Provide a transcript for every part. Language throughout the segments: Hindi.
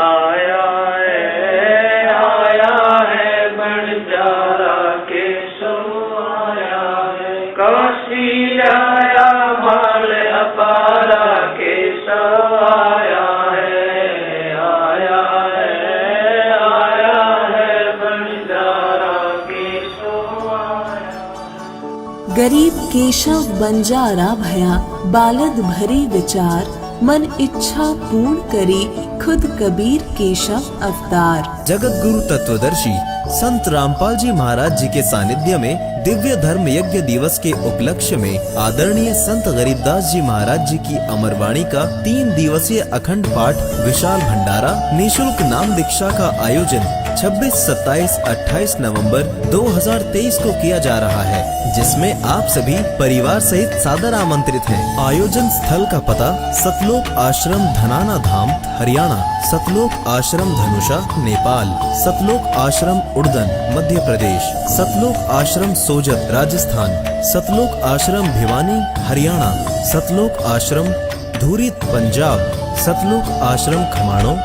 आया है बंजारा केशव आया है, काशी आया माल अपारा केशव आया है बंजारा केशव आया। गरीब केशव बंजारा भया, बालद भरी विचार, मन इच्छा पूर्ण करी, खुद कबीर केशव अवतार। जगत गुरु तत्वदर्शी संत रामपाल जी महाराज जी के सानिध्य में दिव्य धर्म यज्ञ दिवस के उपलक्ष्य में आदरणीय संत गरीबदास जी महाराज जी की अमरवाणी का 3 दिवसीय अखंड पाठ विशाल भंडारा निःशुल्क नाम दीक्षा का आयोजन 26, 27, 28 नवंबर 2023 को किया जा रहा है, जिसमें आप सभी परिवार सहित सादर आमंत्रित हैं। आयोजन स्थल का पता सतलोक आश्रम धनाना धाम हरियाणा, सतलोक आश्रम धनुषा नेपाल, सतलोक आश्रम उड़दन मध्य प्रदेश, सतलोक आश्रम सोजत राजस्थान, सतलोक आश्रम भिवानी हरियाणा, सतलोक आश्रम धूरित पंजाब, सतलोक आश्रम खमाणों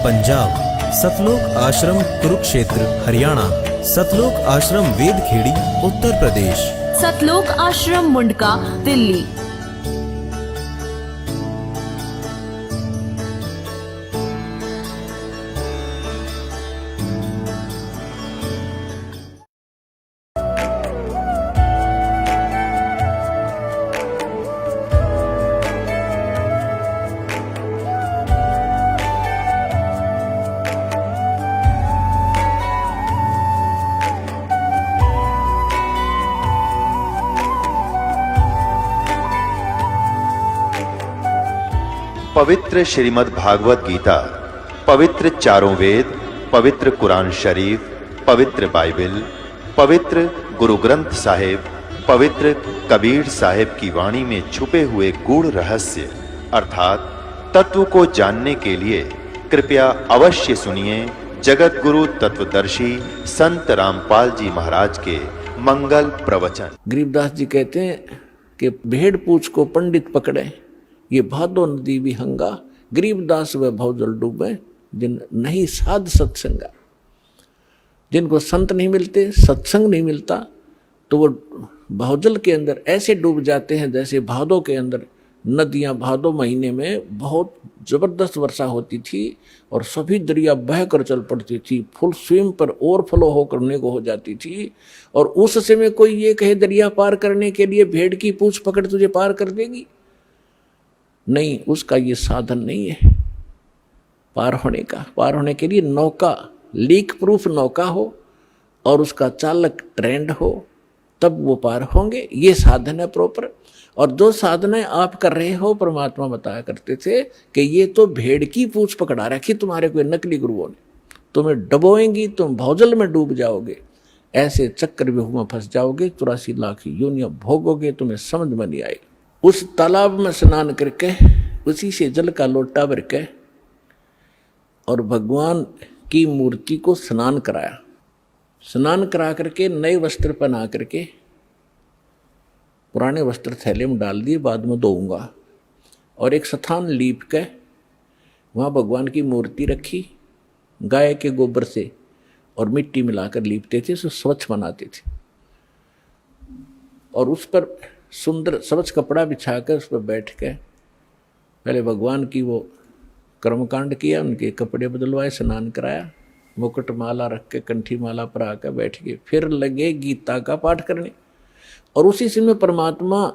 पंजाब, सतलोक आश्रम कुरुक्षेत्र हरियाणा, सतलोक आश्रम वेदखेड़ी उत्तर प्रदेश, सतलोक आश्रम मुंडका दिल्ली। पवित्र श्रीमद् भागवत गीता, पवित्र चारों वेद, पवित्र कुरान शरीफ, पवित्र बाइबल, पवित्र गुरु ग्रंथ साहिब, पवित्र कबीर साहिब की वाणी में छुपे हुए गूढ़ रहस्य अर्थात तत्व को जानने के लिए कृपया अवश्य सुनिए जगत गुरु तत्वदर्शी संत रामपाल जी महाराज के मंगल प्रवचन। गरीबदास जी कहते हैं कि भेड़ पूछ को पंडित पकड़े, ये भादो नदी विहंगा, गरीबदास व भवजल डूबे, जिन नहीं साध सत्संगा। जिनको संत नहीं मिलते, सत्संग नहीं मिलता, तो वो भवजल के अंदर ऐसे डूब जाते हैं जैसे भादो के अंदर नदियां भादो महीने में बहुत जबरदस्त वर्षा होती थी और सभी दरिया बहकर चल पड़ती थी, फुल स्विम पर ओवरफ्लो हो करने को हो जाती थी। और उस समय कोई ये कहे दरिया पार करने के लिए भेड़ की पूंछ पकड़ तुझे पार कर देगी, नहीं, उसका ये साधन नहीं है पार होने का। पार होने के लिए नौका, लीक प्रूफ नौका हो और उसका चालक ट्रेंड हो, तब वो पार होंगे। ये साधन है प्रॉपर। और जो साधनाएं आप कर रहे हो, परमात्मा बताया करते थे कि ये तो भेड़ की पूंछ पकड़ा रखी तुम्हारे कोई नकली गुरुओं ने, तुम्हें डबोएंगी, तुम भौजल में डूब जाओगे, ऐसे चक्रव्यूह में फंस जाओगे, 84 लाख योनियां भोगोगे, तुम्हें समझ में नहीं आएगी। उस तालाब में स्नान करके उसी से जल का लोटा भर के और भगवान की मूर्ति को स्नान कराया। स्नान करा करके नए वस्त्र पहना करके पुराने वस्त्र थैले में डाल दिए, बाद में धोऊंगा, और एक स्थान लीप के वहाँ भगवान की मूर्ति रखी, गाय के गोबर से और मिट्टी मिलाकर लीपते थे, उसे स्वच्छ बनाते थे और उस पर सुंदर स्वच्छ कपड़ा बिछाकर उस पर बैठ के पहले भगवान की वो कर्मकांड किया, उनके कपड़े बदलवाए, स्नान कराया, मुकुट माला रख के कंठी माला पर आकर बैठ गए, फिर लगे गीता का पाठ करने। और उसी समय परमात्मा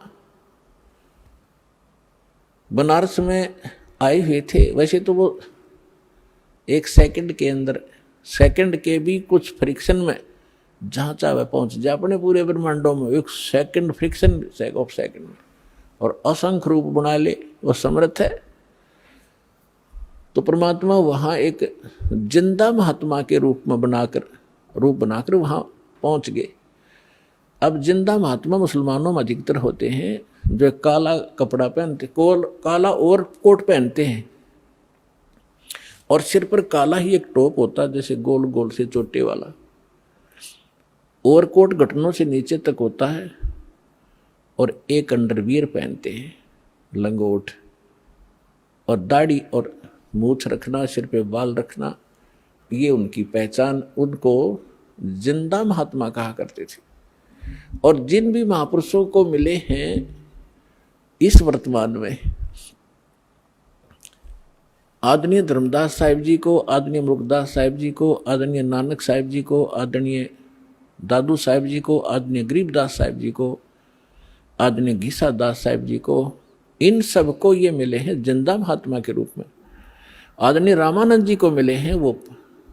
बनारस में आए हुए थे। वैसे तो वो 1 सेकंड के अंदर, सेकंड के भी कुछ फ्रिक्शन में जहाँ चाहे पहुँच जाए अपने पूरे ब्रह्मांडों में, 1 सेकंड फ्रिक्शन ऑफ सेकंड में, और असंख्य रूप बना ले, वो समर्थ है। तो परमात्मा वहाँ एक जिंदा महात्मा के रूप बनाकर वहाँ पहुँच गए। अब जिंदा महात्मा मुसलमानों में अधिकतर होते हैं जो काला कपड़ा पहनते, काला ओवर कोट पहनते हैं और सिर पर काला ही एक टोप होता है, जैसे गोल गोल से चोटे वाला। ओवरकोट घुटनों से नीचे तक होता है और एक अंडरवियर पहनते हैं, लंगोट, और दाढ़ी और मूछ रखना, सिर पे बाल रखना, ये उनकी पहचान, उनको जिंदा महात्मा कहा करते थे। और जिन भी महापुरुषों को मिले हैं इस वर्तमान में, आदरणीय धर्मदास साहिब जी को, आदरणीय मुरुगदास साहिब जी को, आदरणीय नानक साहिब जी को, आदरणीय दादू साहिब जी को, आदरणीय गरीबदास साहिब जी को, आदरणीय घीसा दास साहिब जी को, इन सबको ये मिले हैं जिंदा महात्मा के रूप में। आदरणीय रामानंद जी को मिले हैं, वो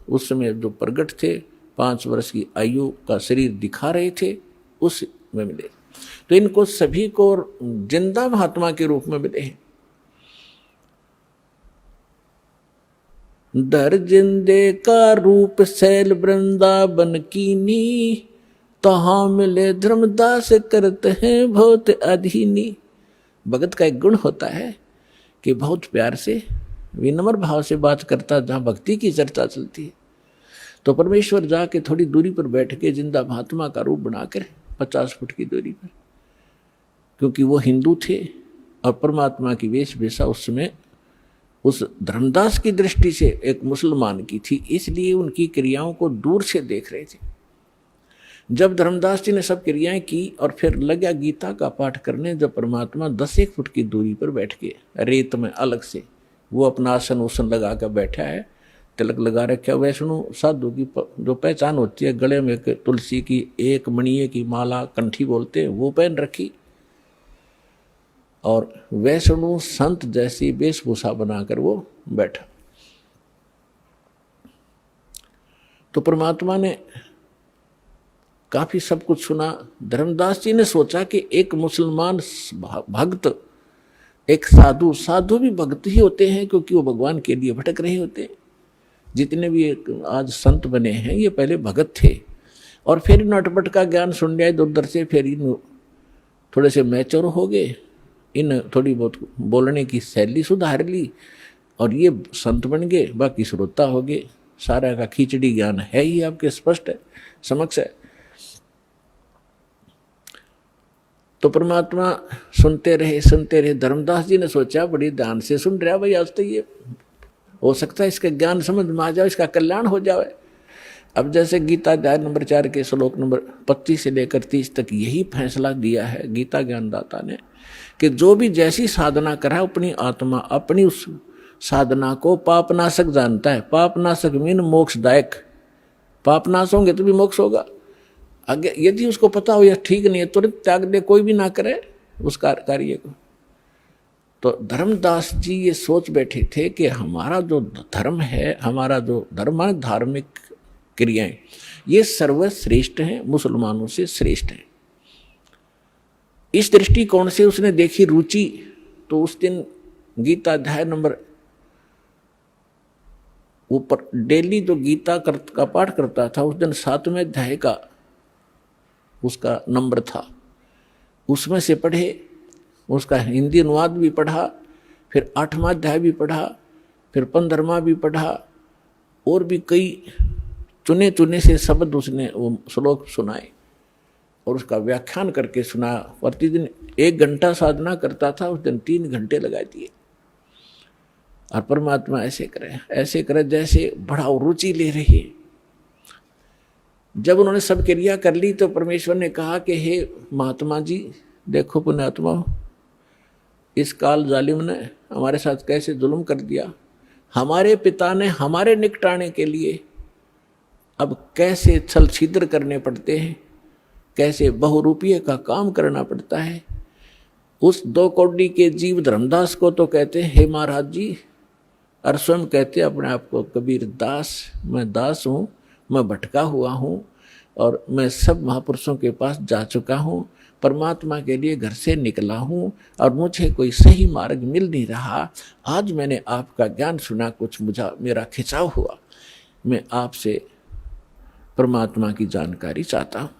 उस समय जो प्रगट थे, 5 वर्ष की आयु का शरीर दिखा रहे थे, उस में मिले। तो इनको सभी को जिंदा महात्मा के रूप में मिले हैं। दर जिंदे का रूप सैल वृंदावन कीनी, तहाँ मिले धर्मदास करते हैं बहुत अधीनी। भगत का एक गुण होता है कि बहुत प्यार से, विनम्र भाव से बात करता, जहाँ भक्ति की चर्चा चलती है तो परमेश्वर जाके थोड़ी दूरी पर बैठ के जिंदा महात्मा का रूप बनाकर 50 फुट की दूरी पर, क्योंकि वो हिंदू थे और परमात्मा की वेशभूषा उस समय उस धर्मदास की दृष्टि से एक मुसलमान की थी, इसलिए उनकी क्रियाओं को दूर से देख रहे थे। जब धर्मदास जी ने सब क्रियाएं की और फिर लगा गीता का पाठ करने, जब परमात्मा 10-1 फुट की दूरी पर बैठ के रेत में अलग से वो अपना आसन उसन लगा कर बैठा है, तिलक लगा रखा। वैष्णो साधु की जो पहचान होती है, गले में तुलसी की एक मणिये की माला, कंठी बोलते हैं, वो पहन रखी और वैष्णो संत जैसी वेशभूषा बनाकर वो बैठा। तो परमात्मा ने काफी सब कुछ सुना। धर्मदास जी ने सोचा कि एक मुसलमान भक्त, एक साधु, साधु भी भक्त ही होते हैं क्योंकि वो भगवान के लिए भटक रहे होते हैं। जितने भी आज संत बने हैं ये पहले भगत थे और फिर नटपट का ज्ञान सुन लिया इधर उधर से, फिर इन थोड़े से मैच्योर हो गए, इन थोड़ी बहुत बोलने की शैली सुधार ली और ये संत बन गए, बाकी श्रोता हो गए। सारा का खिचड़ी ज्ञान है ही आपके स्पष्ट है, समक्ष है। तो परमात्मा सुनते रहे। धर्मदास जी ने सोचा बड़ी ध्यान से सुन रहा भाई, आज तो ये हो सकता है इसका ज्ञान समझ में आ जाए, इसका कल्याण हो जाए। अब जैसे गीता अध्याय नंबर 4 के श्लोक नंबर 25 से लेकर 30 तक यही फैसला दिया है गीता ज्ञानदाता ने कि जो भी जैसी साधना करा अपनी आत्मा अपनी उस साधना को पापनाशक जानता है। पापनाशक मीन मोक्षदायक। पापनाश होंगे तो भी मोक्ष होगा। आगे यदि उसको पता हो यह ठीक नहीं है तुरंत त्याग दे, कोई भी ना करे उस कार्य को। तो धर्मदास जी ये सोच बैठे थे कि हमारा जो धर्म है, हमारा जो धर्म है धार्मिक क्रियाएं, ये सर्वश्रेष्ठ हैं, मुसलमानों से श्रेष्ठ हैं। इस दृष्टिकोण से उसने देखी रुचि। तो उस दिन गीता अध्याय नंबर ऊपर डेली जो गीता का पाठ करता था, उस दिन 7वें अध्याय का उसका नंबर था, उसमें से पढ़े, उसका हिंदी अनुवाद भी पढ़ा, फिर 8वां अध्याय भी पढ़ा, फिर 15वां भी पढ़ा और भी कई चुने चुने से शब्द उसने वो श्लोक सुनाए और उसका व्याख्यान करके सुना। प्रतिदिन 1 घंटा साधना करता था, उस दिन 3 घंटे लगा दिए। और परमात्मा ऐसे करे जैसे बड़ा रुचि ले रही। जब उन्होंने सब क्रिया कर ली तो परमेश्वर ने कहा कि हे महात्मा जी, देखो पुण्यात्मा, इस काल जालिम ने हमारे साथ कैसे जुल्म कर दिया। हमारे पिता ने हमारे निकटाने के लिए अब कैसे छल छिद्र करने पड़ते हैं, कैसे बहुरूपीय का काम करना पड़ता है। उस 2 कौड़ी के जीव धर्मदास को तो कहते हैं हे महाराज जी, और स्वयं कहते अपने आप को कबीर दास। मैं दास हूँ, मैं भटका हुआ हूँ और मैं सब महापुरुषों के पास जा चुका हूँ, परमात्मा के लिए घर से निकला हूँ और मुझे कोई सही मार्ग मिल नहीं रहा। आज मैंने आपका ज्ञान सुना, कुछ मेरा खिंचाव हुआ, मैं आपसे परमात्मा की जानकारी चाहता हूँ।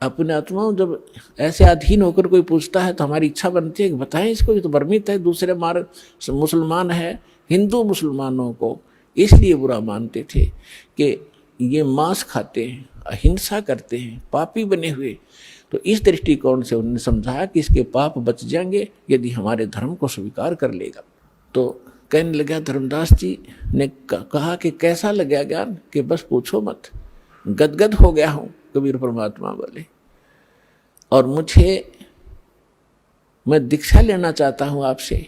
अपने आत्माओं जब ऐसे अधीन होकर कोई पूछता है तो हमारी इच्छा बनती है कि बताएं इसको, ये तो भ्रमित है, दूसरे मार्ग मुसलमान है। हिंदू मुसलमानों को इसलिए बुरा मानते थे कि ये मांस खाते हैं, अहिंसा करते हैं, पापी बने हुए। तो इस दृष्टिकोण से उन्होंने समझाया कि इसके पाप बच जाएंगे यदि हमारे धर्म को स्वीकार कर लेगा। तो कहने लगा, धर्मदास जी ने कहा कि कैसा लगा ज्ञान, कि बस पूछो मत, गदगद हो गया हूं। कबीर परमात्मा बोले, और मैं दीक्षा लेना चाहता हूं आपसे।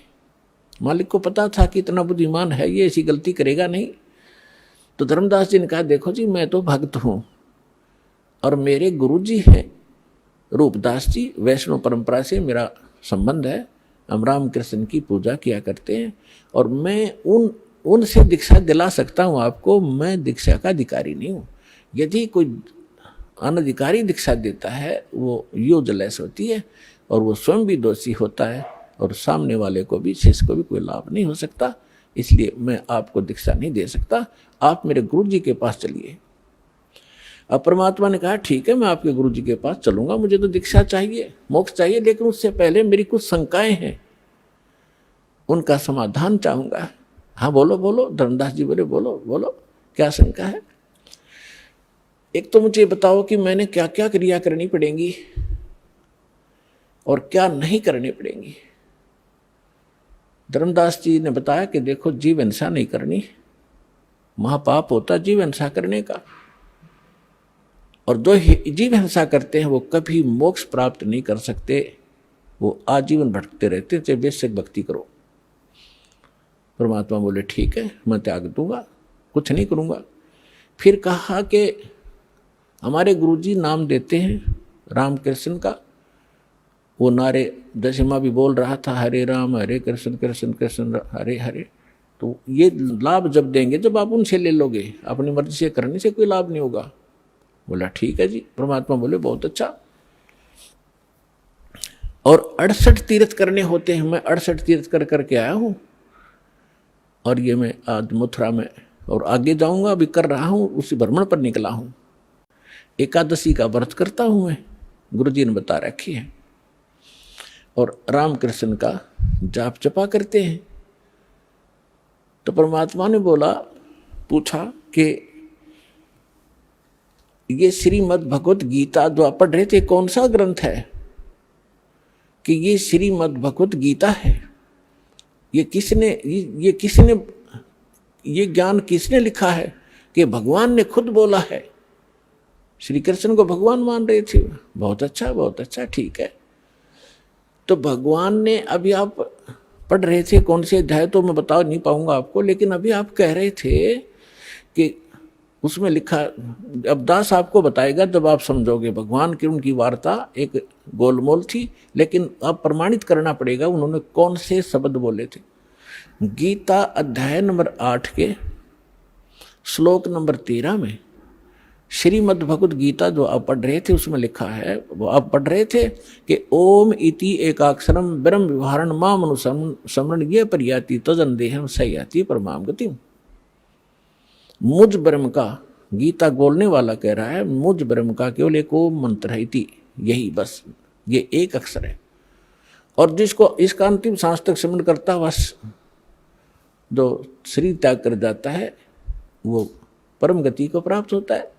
मालिक को पता था कि इतना बुद्धिमान है ये, ऐसी गलती करेगा नहीं। तो धर्मदास जी ने कहा, देखो जी, मैं तो भक्त हूं और मेरे गुरु जी हैं रूपदास जी, वैष्णव परंपरा से मेरा संबंध है, हम राम कृष्ण की पूजा किया करते हैं, और मैं उनसे दीक्षा दिला सकता हूं आपको। मैं दीक्षा का अधिकारी नहीं हूं। यदि कोई अनधिकारी दीक्षा देता है वो यूजलेस होती है, और वो स्वयं भी दोषी होता है, और सामने वाले को भी, शिष्य को भी कोई लाभ नहीं हो सकता। इसलिए मैं आपको दीक्षा नहीं दे सकता, आप मेरे गुरु जी के पास चलिए। अब परमात्मा ने कहा, ठीक है, मैं आपके गुरु जी के पास चलूंगा, मुझे तो दीक्षा चाहिए, मोक्ष चाहिए, लेकिन उससे पहले मेरी कुछ शंकाएं हैं, उनका समाधान चाहूंगा। हाँ बोलो बोलो। धर्मदास जी बोले, बोलो बोलो, क्या शंका है? एक तो मुझे बताओ कि मैंने क्या क्या क्रिया करनी पड़ेंगी और क्या नहीं करनी पड़ेंगी। धर्मदास जी ने बताया कि देखो, जीव हिंसा नहीं करनी, महापाप होता जीव हिंसा करने का, और जो जीव हिंसा करते हैं वो कभी मोक्ष प्राप्त नहीं कर सकते, वो आजीवन भटकते रहते, चाहे बेशक भक्ति करो। परमात्मा बोले, ठीक है, मैं त्याग दूंगा, कुछ नहीं करूंगा। फिर कहा कि हमारे गुरुजी नाम देते हैं राम कृष्ण का, वो नारे जैसे माँ भी बोल रहा था, हरे राम हरे कृष्ण कृष्ण कृष्ण हरे हरे। तो ये लाभ जब देंगे जब आप उनसे ले लोगे, अपनी मर्जी से करने से कोई लाभ नहीं होगा। बोला, ठीक है जी। परमात्मा बोले, बहुत अच्छा। और 68 तीर्थ करने होते हैं, मैं 68 तीर्थ कर करके आया हूं, और ये मैं आज मथुरा में और आगे जाऊंगा, अभी कर रहा हूं, उसी भ्रमण पर निकला हूं। एकादशी का व्रत करता हूं मैं, गुरुजी ने बता रखी है, और राम कृष्ण का जाप जपा करते हैं। तो परमात्मा ने बोला, पूछा कि ये श्रीमद् भगवत गीता जो आप पढ़ रहे थे, कौन सा ग्रंथ है? कि ये श्रीमद् भगवत गीता है। ये ज्ञान किसने लिखा है? कि भगवान ने खुद बोला है। श्री कृष्ण को भगवान मान रहे थे। बहुत अच्छा, बहुत अच्छा, ठीक है। तो भगवान ने, अभी आप पढ़ रहे थे कौन से अध्याय, तो मैं बता नहीं पाऊंगा आपको, लेकिन अभी आप कह रहे थे कि उसमें लिखा, अब दास आपको बताएगा जब आप समझोगे। भगवान की उनकी वार्ता एक गोलमोल थी, लेकिन अब प्रमाणित करना पड़ेगा उन्होंने कौन से शब्द बोले थे। गीता अध्याय नंबर 8 के श्लोक नंबर 13 में श्रीमद् भगवत गीता जो आप पढ़ रहे थे उसमें लिखा है, वो आप पढ़ रहे थे कि ओम इति एकाक्षरम ब्रह्म विहारण माम अनुसमरण ये परियाति तजन देहम सयाति परमाम गतिम। मुझ ब्रह्म का, गीता बोलने वाला कह रहा है, मुझ ब्रह्म का केवल एक ओम मंत्र है, इति, यही बस, ये एक अक्षर है। और जिसको इसका अंतिम सांस तक स्मरण करता हुआ जो शरीर त्याग कर जाता है वो परम गति को प्राप्त होता है।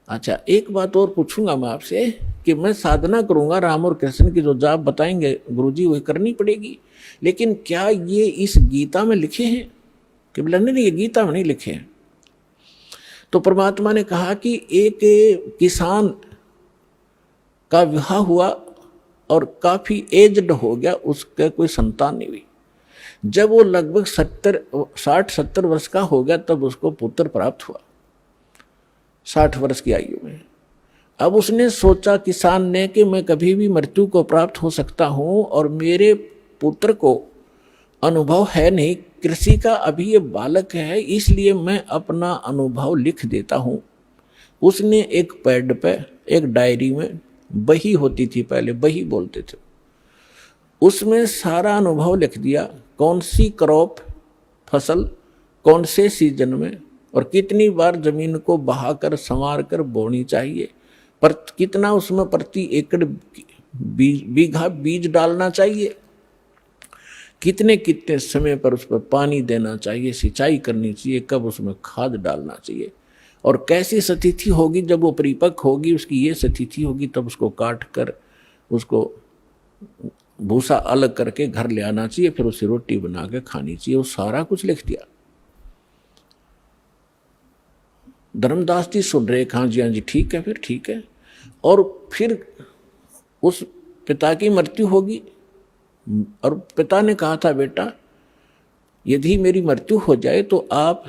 अच्छा, एक बात और पूछूंगा मैं आपसे कि मैं साधना करूंगा, राम और कृष्ण की जो जाप बताएंगे गुरुजी वही करनी पड़ेगी, लेकिन क्या ये इस गीता में लिखे हैं? कि बोला नहीं, ये गीता में नहीं लिखे हैं। तो परमात्मा ने कहा कि एक किसान का विवाह हुआ और काफी एज्ड हो गया, उसका कोई संतान नहीं हुई। जब वो लगभग 60-70 वर्ष का हो गया तब उसको पुत्र प्राप्त हुआ, 60 वर्ष की आयु में। अब उसने सोचा किसान ने कि मैं कभी भी मृत्यु को प्राप्त हो सकता हूं और मेरे पुत्र को अनुभव है नहीं कृषि का, अभी ये बालक है, इसलिए मैं अपना अनुभव लिख देता हूं। उसने एक पैड पे, एक डायरी में, बही होती थी पहले, बही बोलते थे, उसमें सारा अनुभव लिख दिया। कौन सी क्रॉप, फसल कौन से सीजन में और कितनी बार जमीन को बहाकर संवार कर बोनी चाहिए, पर कितना उसमें प्रति एकड़ बीघा बीज डालना चाहिए, कितने कितने समय पर उस पर पानी देना चाहिए, सिंचाई करनी चाहिए, कब उसमें खाद डालना चाहिए, और कैसी स्थिति होगी जब वो परिपक्व होगी, उसकी ये स्थिति होगी, तब उसको काट कर उसको भूसा अलग करके घर ले आना चाहिए, फिर उसे रोटी बना के खानी चाहिए। वो सारा कुछ लिख दिया। धर्मदास जी सुन रहे, हाँ जी ठीक है, फिर ठीक है। और फिर उस पिता की मृत्यु होगी और पिता ने कहा था, बेटा यदि मेरी मृत्यु हो जाए तो आप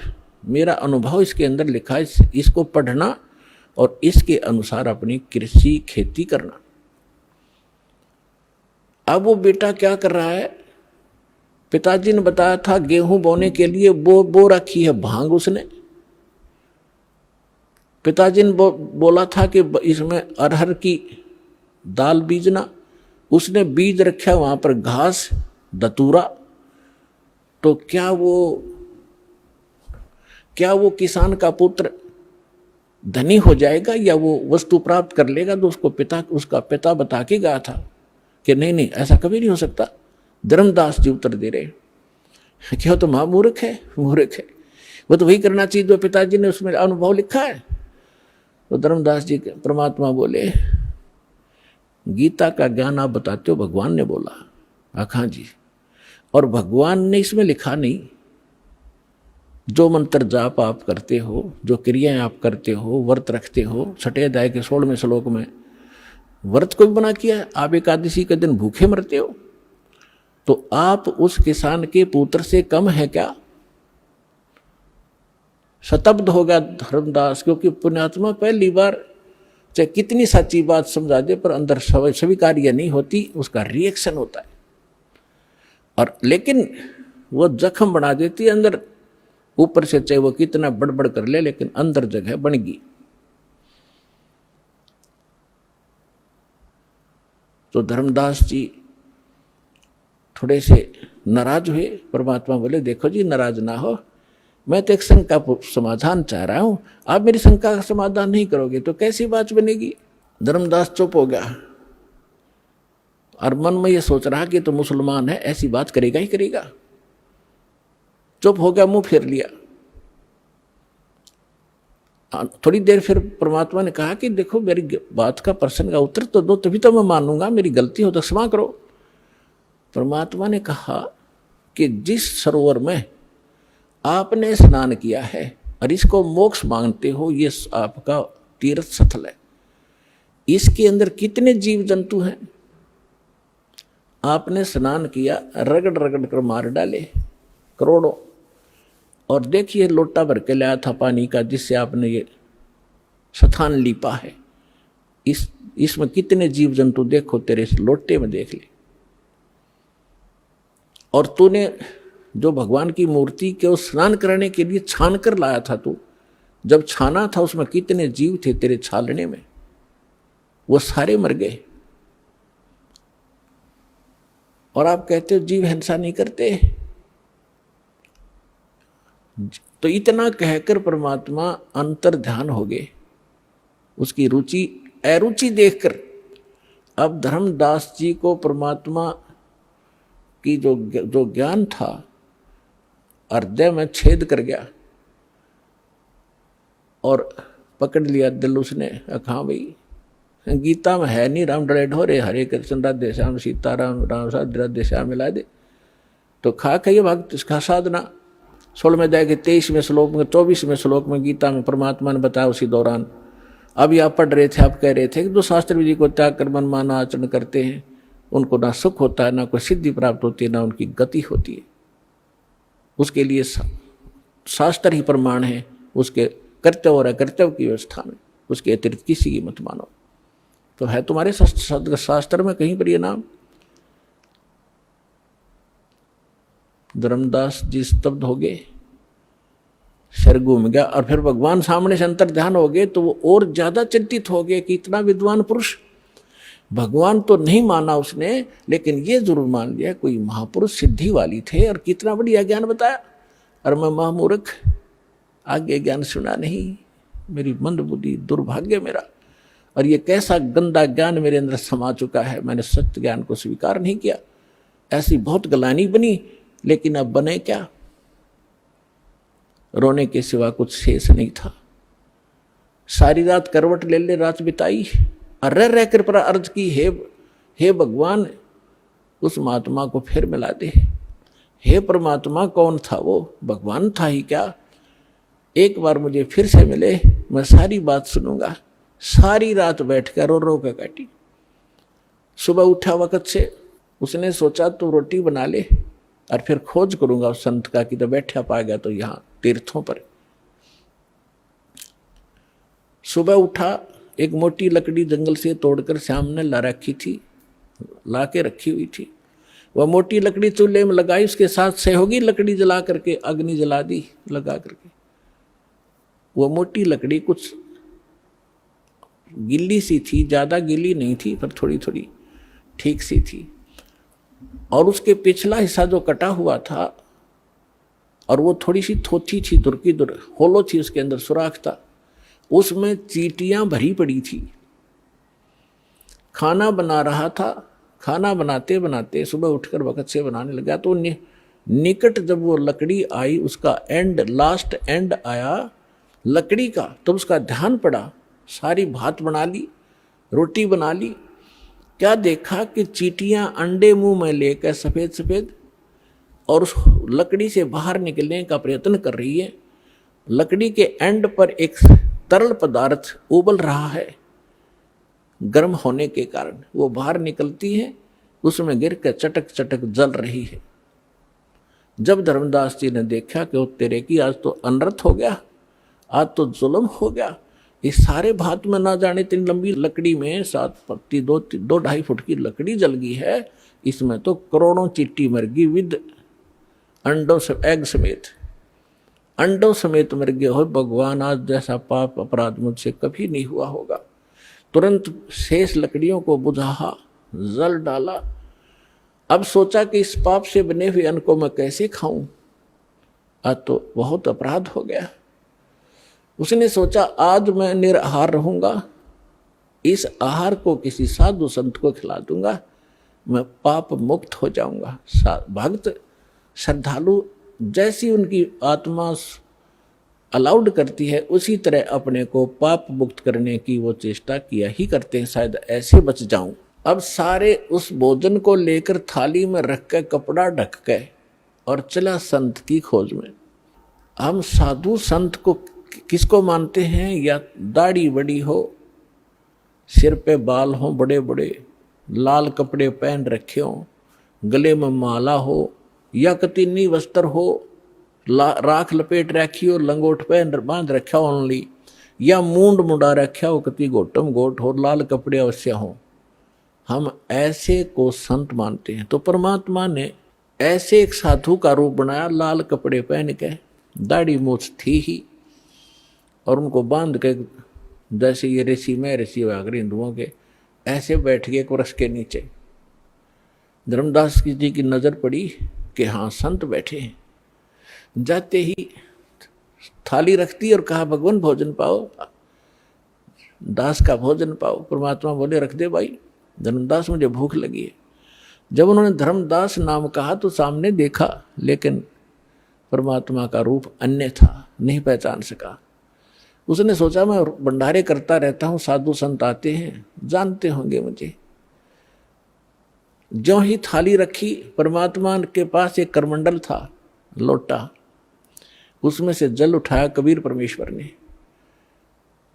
मेरा अनुभव इसके अंदर लिखा है, इसको पढ़ना और इसके अनुसार अपनी कृषि खेती करना। अब वो बेटा क्या कर रहा है, पिताजी ने बताया था गेहूं बोने के लिए बो रखी है भांग उसने। पिताजी ने बोला था कि इसमें अरहर की दाल बीजना, उसने बीज रखा वहां पर घास दतूरा। तो क्या वो किसान का पुत्र धनी हो जाएगा या वो वस्तु प्राप्त कर लेगा? तो उसका पिता बता के गया था कि नहीं ऐसा कभी नहीं हो सकता। धर्मदास जी उत्तर दे रहे, क्यों तो मूर्ख है, वो तो वही करना चाहिए जो पिताजी ने उसमें अनुभव लिखा है। तो धर्मदास जी परमात्मा बोले, गीता का ज्ञान आप बताते हो, भगवान ने बोला। हाँ जी, और भगवान ने इसमें लिखा नहीं, जो मंत्र जाप आप करते हो, जो क्रियाएं आप करते हो, व्रत रखते हो, छठे अध्याय के 16वें श्लोक में व्रत को भी बना किया है। आप एकादशी के दिन भूखे मरते हो, तो आप उस किसान के पुत्र से कम है क्या? शतब्द हो गया धर्मदास, क्योंकि पुण्यात्मा पहली बार चाहे कितनी सच्ची बात समझा दे पर अंदर स्वीकार्य नहीं होती, उसका रिएक्शन होता है। और लेकिन वो जख्म बना देती है अंदर, ऊपर से चाहे वो कितना बड़बड़ कर ले, लेकिन अंदर जगह बन गई। तो धर्मदास जी थोड़े से नाराज हुए। परमात्मा बोले, देखो जी नाराज ना हो, मैं तो एक शंका का समाधान चाह रहा हूं, आप मेरी शंका का समाधान नहीं करोगे तो कैसी बात बनेगी? धर्मदास चुप हो गया और मन में ये सोच रहा कि तो मुसलमान है, ऐसी बात करेगा ही करेगा। चुप हो गया, मुंह फेर लिया। थोड़ी देर फिर परमात्मा ने कहा कि देखो मेरी बात का प्रश्न का उत्तर तो दो, तभी तो मैं मानूंगा, मेरी गलती हो तो क्षमा करो। परमात्मा ने कहा कि जिस सरोवर में आपने स्नान किया है और इसको मोक्ष मांगते हो, ये आपका तीर्थ स्थल है, इसके अंदर कितने जीव जंतु हैं? आपने स्नान किया, रगड़ रगड़ कर मार डाले करोड़ों। और देखिए लोटा भर के लाया था पानी का, जिससे आपने ये स्थान लीपा है, इसमें कितने जीव जंतु देखो, तेरे इस लोटे में देख ले। और तूने जो भगवान की मूर्ति के स्नान करने के लिए छान कर लाया था, तू जब छाना था उसमें कितने जीव थे तेरे छालने में, वो सारे मर गए। और आप कहते हो जीव हिंसा नहीं करते। तो इतना कहकर परमात्मा अंतर ध्यान हो गए, उसकी रुचि अरुचि देखकर। अब धर्मदास जी को परमात्मा की जो ज्ञान था हृदय में छेद कर गया और पकड़ लिया दिल उसने। हाँ भाई, गीता में है नहीं राम डरे ढोरे, हरे कृष्ण राधे श्याम सीताराम राम साध राधे श्याम मिला दे। तो खा खाइए भक्त इसका साधना। 16वें अध्याय के 23वें श्लोक में 24वें श्लोक में गीता में परमात्मा ने बताया उसी दौरान। अभी आप पढ़ रहे थे, आप कह रहे थे कि जो शास्त्र विधि को त्याग कर मनमाना आचरण करते हैं उनको ना सुख होता है, ना कोई सिद्धि प्राप्त होती है, ना उनकी गति होती है। उसके लिए शास्त्र ही प्रमाण है, उसके कर्तव्य और अकर्तव्य की व्यवस्था में, उसके अतिरिक्त किसी की मत मानो। तो है तुम्हारे शास्त्र में कहीं पर ये नाम? धर्मदास जी स्तब्ध हो गए, सिर घूम गया। और फिर भगवान सामने से अंतर ध्यान हो गए तो वो और ज्यादा चिंतित हो गए कि इतना विद्वान पुरुष, भगवान तो नहीं माना उसने, लेकिन ये जरूर मान लिया कोई महापुरुष सिद्धि वाली थे और कितना बढ़िया ज्ञान बताया। और मैं महामूर्ख, आगे ज्ञान सुना नहीं, मेरी मंद बुद्धि, दुर्भाग्य मेरा। और ये कैसा गंदा ज्ञान मेरे अंदर समा चुका है, मैंने सत्य ज्ञान को स्वीकार नहीं किया। ऐसी बहुत गलानी बनी, लेकिन अब बने क्या? रोने के सिवा कुछ शेष नहीं था। सारी रात करवट ले रात बिताई और रह कर पर अर्ज की, हे भगवान, उस महात्मा को फिर मिला दे। हे परमात्मा, कौन था वो? भगवान था ही क्या? एक बार मुझे फिर से मिले, मैं सारी बात सुनूंगा। सारी रात बैठकर रो रो कर काटी। सुबह उठा वक्त से उसने सोचा तो रोटी बना ले और फिर खोज करूंगा उस संत का कि तो बैठा पाएगा तो यहाँ तीर्थों पर। सुबह उठा, एक मोटी लकड़ी जंगल से तोड़कर श्याम ने ला रखी थी, ला के रखी हुई थी। वह मोटी लकड़ी चूल्हे में लगाई, उसके साथ सहयोगी लकड़ी जला करके अग्नि जला दी लगा करके। वह मोटी लकड़ी कुछ गिल्ली सी थी, ज्यादा गिल्ली नहीं थी पर थोड़ी थोड़ी ठीक सी थी। और उसके पिछला हिस्सा जो कटा हुआ था और वो थोड़ी सी थोथी थी, दुरकी दुर होलो थी, उसके अंदर सुराख था, उसमें चींटियां भरी पड़ी थी। खाना बना रहा था, खाना बनाते बनाते सुबह उठकर वक्त से बनाने लगा तो निकट जब वो लकड़ी आई, उसका एंड, लास्ट एंड आया लकड़ी का, तब उसका ध्यान पड़ा। सारी भात बना ली, रोटी बना ली, क्या देखा कि चींटियां अंडे मुंह में लेकर सफेद सफेद और उस लकड़ी से बाहर निकलने का प्रयत्न कर रही है। लकड़ी के एंड पर एक तरल पदार्थ उबल रहा है, गर्म होने के कारण वो बाहर निकलती है, उसमें गिर कर चटक चटक जल रही है। जब धर्मदास जी ने देखा कि वो तेरे की आज तो अनर्थ हो गया, आज तो जुल्म हो गया, इस सारे भात में ना जाने इतनी लंबी लकड़ी में 7 पत्ती 2-2.5 फुट की लकड़ी जल गई है, इसमें तो करोड़ों चींटी मर गई विद अंडों से, एग समेत, अंडों समेत मर गए हो। भगवान, आज जैसा पाप अपराध मुझसे कभी नहीं हुआ होगा। तुरंत शेष लकड़ियों को बुझा, जल डाला। अब सोचा कि इस पाप से बने हुए अन्न को मैं कैसे खाऊं, आज तो बहुत अपराध हो गया। उसने सोचा आज मैं निराहार रहूंगा, इस आहार को किसी साधु संत को खिला दूंगा, मैं पाप मुक्त हो जाऊंगा। भक्त श्रद्धालु जैसी उनकी आत्मा अलाउड करती है, उसी तरह अपने को पाप मुक्त करने की वो चेष्टा किया ही करते हैं, शायद ऐसे बच जाऊं। अब सारे उस भोजन को लेकर थाली में रख के कपड़ा ढक के और चला संत की खोज में। हम साधु संत को किसको मानते हैं? या दाढ़ी बड़ी हो, सिर पे बाल हो बड़े बड़े, लाल कपड़े पहन रखे हो, गले में माला हो, या कतीनी वस्त्र हो, राख लपेट रखी हो, लंगोट पहन बांध रखा हो ओनली, या मूंड मुंडा रखा हो, कति गोटम गोट हो, लाल कपड़े अवश्य हो, हम ऐसे को संत मानते हैं। तो परमात्मा ने ऐसे एक साधु का रूप बनाया, लाल कपड़े पहन के, दाढ़ी मूछ थी ही, और उनको बांध के जैसे ये ऋषि में ऋषि वागर हिंदुओं के ऐसे बैठ गए एक वृक्ष के नीचे। धर्मदास जी की नजर पड़ी कि हाँ संत बैठे हैं। जाते ही थाली रखती और कहा भगवान भोजन पाओ, दास का भोजन पाओ। परमात्मा बोले रख दे भाई, धर्मदास मुझे भूख लगी है। जब उन्होंने धर्मदास नाम कहा तो सामने देखा, लेकिन परमात्मा का रूप अन्य था, नहीं पहचान सका। उसने सोचा मैं भंडारे करता रहता हूँ, साधु संत आते हैं, जानते होंगे मुझे। ज्यों ही थाली रखी, परमात्मा के पास एक करमंडल था, लोटा, उसमें से जल उठाया कबीर परमेश्वर ने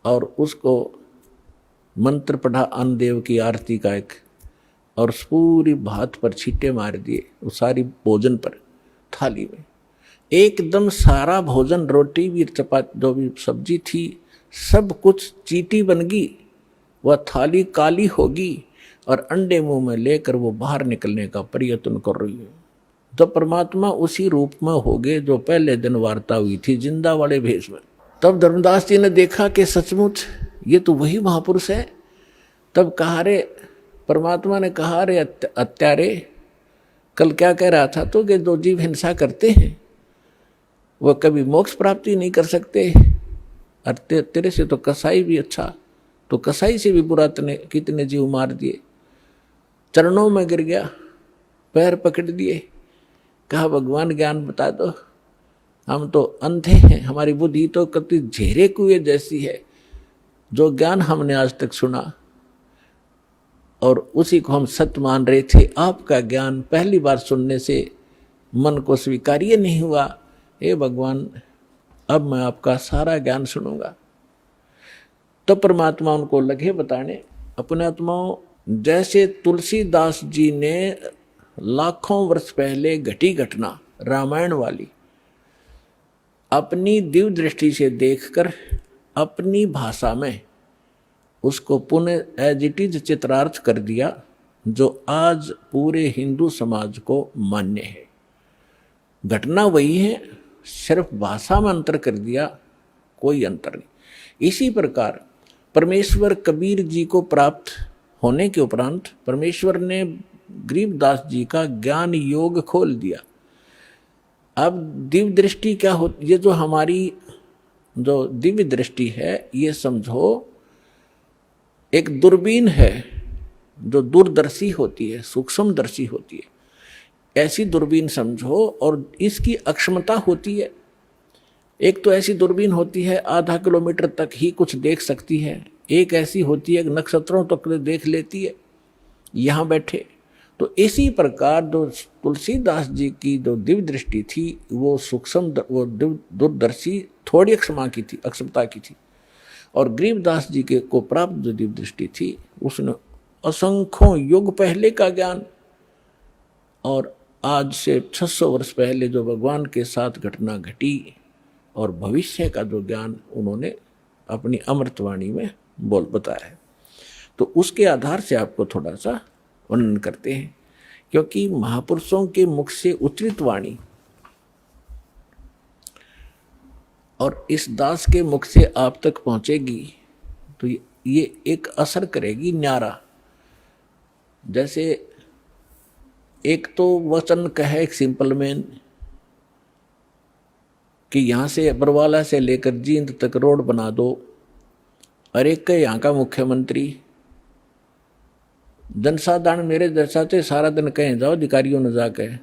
और उसको मंत्र पढ़ा अन्नदेव की आरती का एक, और उस पूरी भात पर छींटे मार दिए, उस सारी भोजन पर थाली में। एकदम सारा भोजन, रोटी भी, चपाती, जो भी सब्जी थी, सब कुछ चींटी बन गई। वह थाली काली होगी और अंडे मुंह में लेकर वो बाहर निकलने का प्रयत्न कर रही है। तो परमात्मा उसी रूप में हो गए जो पहले दिन वार्ता हुई थी, जिंदा वाले भेष में। तब धर्मदास जी ने देखा कि सचमुच ये तो वही महापुरुष है। तब कहा रे, परमात्मा ने कहा रे अत्यारे, कल क्या कह रहा था तो कि जो जीव हिंसा करते हैं वह कभी मोक्ष प्राप्ति नहीं कर सकते, और तेरे से तो कसाई भी अच्छा, तो कसाई से भी बुरा तने कितने जीव मार दिए। चरणों में गिर गया, पैर पकड़ दिए, कहा भगवान ज्ञान बता दो, हम तो अंधे हैं, हमारी बुद्धि तो कति झेरे कुएं जैसी है, जो ज्ञान हमने आज तक सुना और उसी को हम सत्य मान रहे थे। आपका ज्ञान पहली बार सुनने से मन को स्वीकार्य नहीं हुआ। हे भगवान, अब मैं आपका सारा ज्ञान सुनूंगा। तो परमात्मा उनको लगे बताने अपने आत्माओं, जैसे तुलसीदास जी ने लाखों वर्ष पहले घटी घटना रामायण वाली अपनी दिव्य दृष्टि से देखकर अपनी भाषा में उसको पुनः एज इट इज चित्रार्थ कर दिया, जो आज पूरे हिंदू समाज को मान्य है। घटना वही है, सिर्फ भाषा में अंतर कर दिया, कोई अंतर नहीं। इसी प्रकार परमेश्वर कबीर जी को प्राप्त होने के उपरांत परमेश्वर ने गरीबदास जी का ज्ञान योग खोल दिया। अब दिव्य दृष्टि क्या होती, ये जो हमारी जो दिव्य दृष्टि है, ये समझो एक दूरबीन है जो दूरदर्शी होती है, सूक्ष्मदर्शी होती है। ऐसी दूरबीन समझो, और इसकी अक्षमता होती है। एक तो ऐसी दूरबीन होती है आधा किलोमीटर तक ही कुछ देख सकती है, एक ऐसी होती है नक्षत्रों तक देख लेती है यहाँ बैठे। तो इसी प्रकार जो तुलसीदास जी की जो दिव्य दृष्टि थी वो सूक्ष्म, वो दूरदर्शी थोड़ी अक्षमता की थी, और गरीबदास जी के को प्राप्त जो दिव्य दृष्टि थी उसने असंख्यों युग पहले का ज्ञान और आज से 600 वर्ष पहले जो भगवान के साथ घटना घटी और भविष्य का जो ज्ञान उन्होंने अपनी अमृतवाणी में बोल बताया है। तो उसके आधार से आपको थोड़ा सा वर्णन करते हैं, क्योंकि महापुरुषों के मुख से उच्चरित वाणी और इस दास के मुख से आप तक पहुंचेगी तो ये एक असर करेगी न्यारा। जैसे एक तो वचन कहे एक सिंपल मैन कि यहाँ से बरवाला से लेकर जींद तक रोड बना दो, और एक के यहाँ का मुख्यमंत्री जनसाधारण मेरे जैसा से सारा दिन कहें जाओ अधिकारियों ने जाकर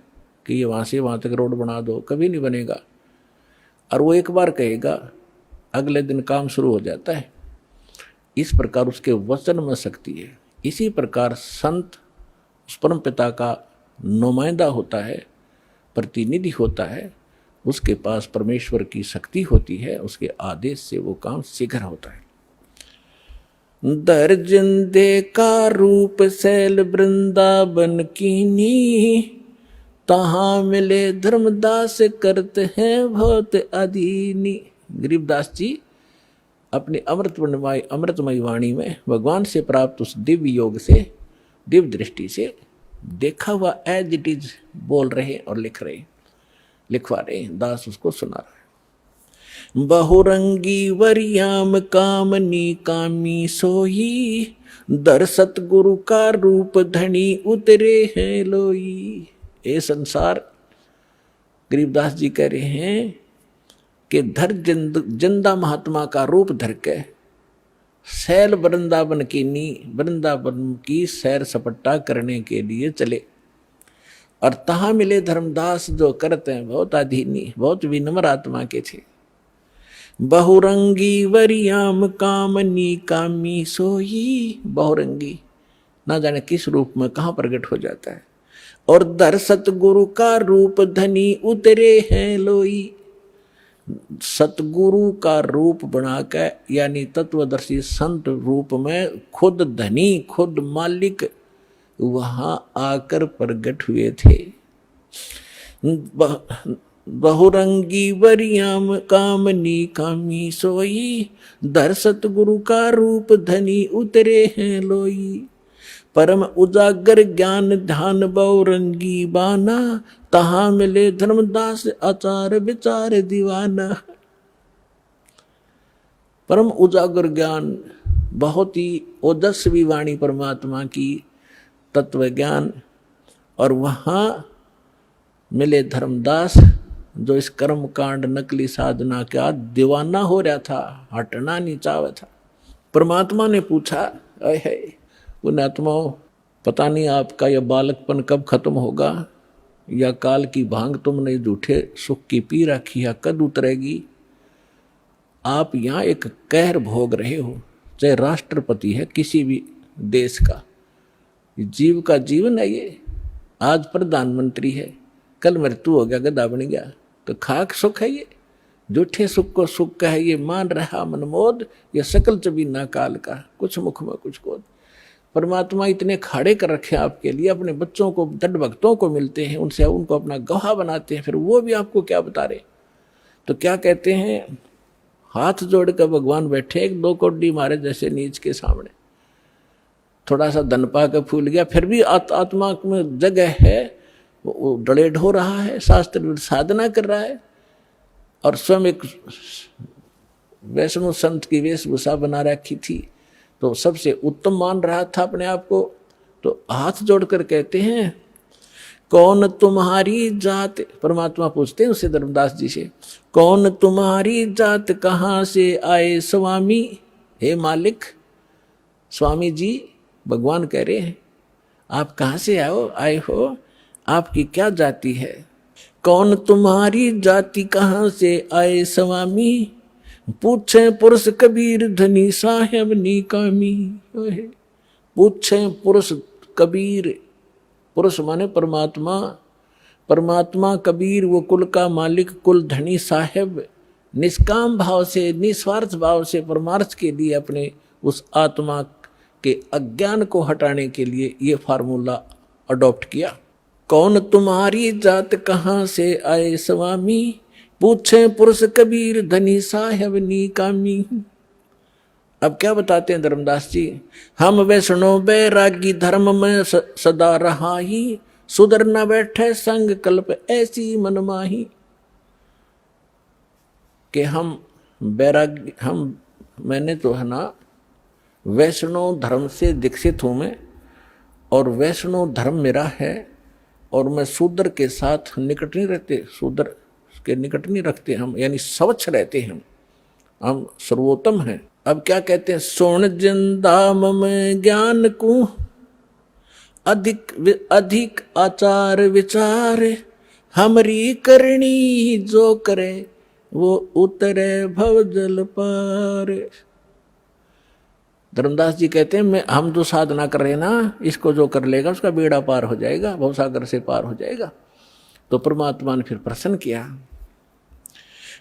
कि ये वहाँ से वहाँ तक रोड बना दो, कभी नहीं बनेगा। और वो एक बार कहेगा, अगले दिन काम शुरू हो जाता है। इस प्रकार उसके वचन में शक्ति है। इसी प्रकार संत उस परम पिता का नुमाइंदा होता है, प्रतिनिधि होता है, उसके पास परमेश्वर की शक्ति होती है, उसके आदेश से वो काम शीघ्र होता है। दर्जन दे का रूप शैल वृंदावन कीनी, तहाँ मिले धर्मदास करते हैं बहुत अधीनी। गरीबदास जी अपनी अमृतमयी वाणी में भगवान से प्राप्त उस दिव्य योग से, दिव्य दृष्टि से देखा हुआ एज इट इज बोल रहे और लिखवा रहे। दास उसको सुना रहा है। बहुरंगी वरियाम कामनी कामी सोई, दर सतगुरु का रूप धनी उतरे हैं लोई। ये संसार गरीबदास जी कह रहे हैं कि धर जिंदा महात्मा का रूप धर के सैल वृंदावन की सैर सपट्टा करने के लिए चले, और तहाँ मिले धर्मदास जो करते हैं बहुत अधीनी, बहुत विनम्र आत्मा के थे। बहुरंगी वरियाम कामनी कामी सोई, बहुरंगी ना जाने किस रूप में कहाँ प्रकट हो जाता है, और दर सतगुरु का रूप धनी उतरे हैं लोई। सतगुरु का रूप बनाकर यानी तत्वदर्शी संत रूप में खुद धनी, खुद मालिक वहां आकर प्रकट हुए थे। बहुरंगी वरियाम कामनी कामी सोई, दर सतगुरु का रूप धनी उतरे हैं लोई। परम उजागर ज्ञान ध्यान बहुरंगी बाना, तहाँ मिले धर्मदास आचार विचार दीवाना। परम उजागर ज्ञान, बहुत ही ओजस्वी वाणी परमात्मा की तत्व ज्ञान, और वहाँ मिले धर्मदास जो इस कर्म कांड नकली साधना का दीवाना हो रहा था, हटना नहीं चाहता था। परमात्मा ने पूछा, है पुण्यात्माओं, पता नहीं आपका यह बालकपन कब खत्म होगा, या काल की भांग तुमने झूठे सुख की पी रखी है कद उतरेगी। आप यहाँ एक कहर भोग रहे हो, चाहे राष्ट्रपति है किसी भी देश का, ये जीव का जीवन है ये। आज प्रधानमंत्री है, कल मृत्यु हो गया, गधा बन गया, तो खाक सुख है ये। झूठे सुख को सुख कहे ये मान रहा मनमोद, ये सकल चबीना काल का, कुछ मुख में कुछ कोद। परमात्मा इतने खाड़े कर रखे आपके लिए, अपने बच्चों को दृढ़ भक्तों को मिलते हैं, उनसे उनको अपना गवाह बनाते हैं, फिर वो भी आपको क्या बता रहे। तो क्या कहते हैं, हाथ जोड़ कर भगवान बैठे एक दो कोडी मारे जैसे नीच के सामने। थोड़ा सा धन पा के फूल गया, फिर भी आत्मा में जगह है, वो डलेड हो रहा है, शास्त्र साधना कर रहा है, और स्वयं एक वैष्णव संत की वेशभूषा बना रखी थी, तो सबसे उत्तम मान रहा था अपने आप को। तो हाथ जोड़कर कहते हैं, कौन तुम्हारी जात, परमात्मा पूछते हैं उससे धर्मदास जी से, कौन तुम्हारी जात कहाँ से आए स्वामी। हे मालिक, स्वामी जी भगवान कह रहे हैं, आप कहाँ से आए हो, आपकी क्या जाति है। कौन तुम्हारी जाति कहाँ से आए स्वामी, पूछे पुरुष कबीर धनी साहेब निकामी। पूछे पुरुष कबीर, पुरुष माने परमात्मा, परमात्मा कबीर वो कुल का मालिक, कुल धनी साहेब, निष्काम भाव से निस्वार्थ भाव से परमार्थ के लिए अपने उस आत्मा के अज्ञान को हटाने के लिए ये फार्मूला अडॉप्ट किया। कौन तुम्हारी जात कहाँ से आए स्वामी, पूछे पुरुष कबीर धनी साहेब निकामी। अब क्या बताते हैं धर्मदास जी, हम वैष्णव बैरागी धर्म में सदा रहा ही, सुधर न बैठे संग कल्प ऐसी मनमाही। कि हम बैरागी, मैंने तो है ना वैष्णव धर्म से दीक्षित हूँ मैं, और वैष्णव धर्म मेरा है, और मैं शूद्र के साथ निकट नहीं रहते, शूद्र के निकट नहीं रखते हम, यानी स्वच्छ रहते हैं हम सर्वोत्तम हैं। अब क्या कहते हैं, सोण जिंदाम में ज्ञान को अधिक अधिक आचार विचार, हमरी करनी जो करे वो उतरे भव जल पार। धर्मदास जी कहते हैं, हम जो साधना कर रहे हैं ना, इसको जो कर लेगा उसका बेड़ा पार हो जाएगा, भवसागर से पार हो जाएगा। तो परमात्मा ने फिर प्रसन्न किया,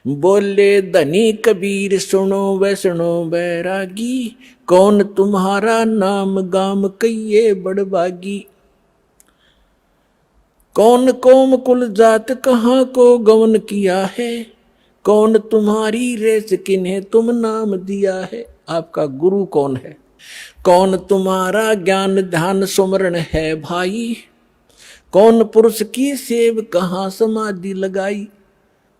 बोले धनी कबीर सुनो वैष्णो बैरागी, कौन तुम्हारा नाम गाम कहिए बड़बागी। कौन कोम कुल जात कहाँ को गवन किया है, कौन तुम्हारी रेस किन्हें तुम नाम दिया है। आपका गुरु कौन है, कौन तुम्हारा ज्ञान ध्यान सुमरण है भाई, कौन पुरुष की सेव कहाँ समाधि लगाई।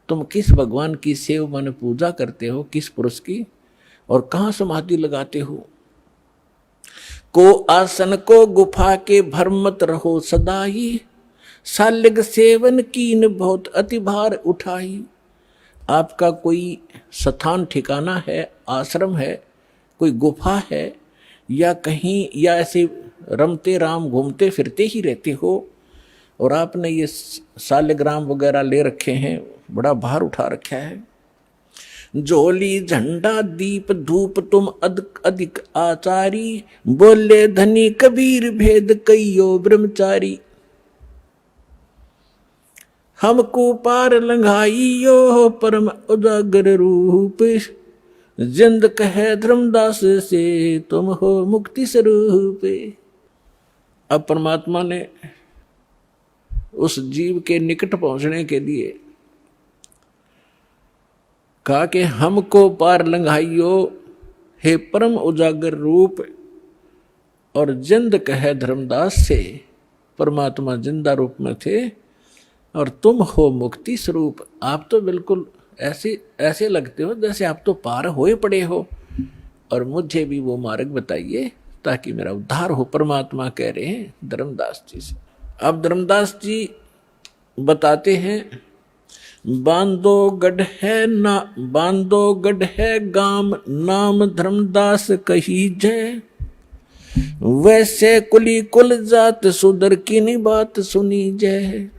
तुम किस भगवान की सेव माने पूजा करते हो, किस पुरुष की, और कहाँ समाधि लगाते हो। को आसन को गुफा के भरमत रहो सदाई, सालिग सेवन कीन बहुत अति भार उठाई। आपका कोई स्थान ठिकाना है, आश्रम है, कोई गुफा है, या कहीं, या ऐसे रमते राम घूमते फिरते ही रहते हो, और आपने ये सालिग्राम वगैरह ले रखे हैं, बड़ा भार उठा रखा है। झोली झंडा दीप धूप तुम अधिक आचारी, बोले धनी कबीर भेद कइयो ब्रह्मचारी। हमको पार लंघाइयो परम उजागर रूप, जिंद कहे धर्मदास से तुम हो मुक्ति स्वरूप। अब परमात्मा ने उस जीव के निकट पहुंचने के लिए कहा कि हमको पार लंघाइयो हे परम उजागर रूप, और जिंद कहे धर्मदास से, परमात्मा जिंदा रूप में थे, और तुम हो मुक्ति स्वरूप। आप तो बिल्कुल ऐसे लगते हो जैसे आप तो पार होए पड़े हो, और मुझे भी वो मार्ग बताइए ताकि मेरा उद्धार हो। परमात्मा कह रहे हैं धर्मदास जी से। अब धर्मदास जी बताते हैं, बांधो गढ़ है गाम, नाम धर्मदास कही जय, वैसे कुली कुल जात सुधर की नी बात सुनी जय।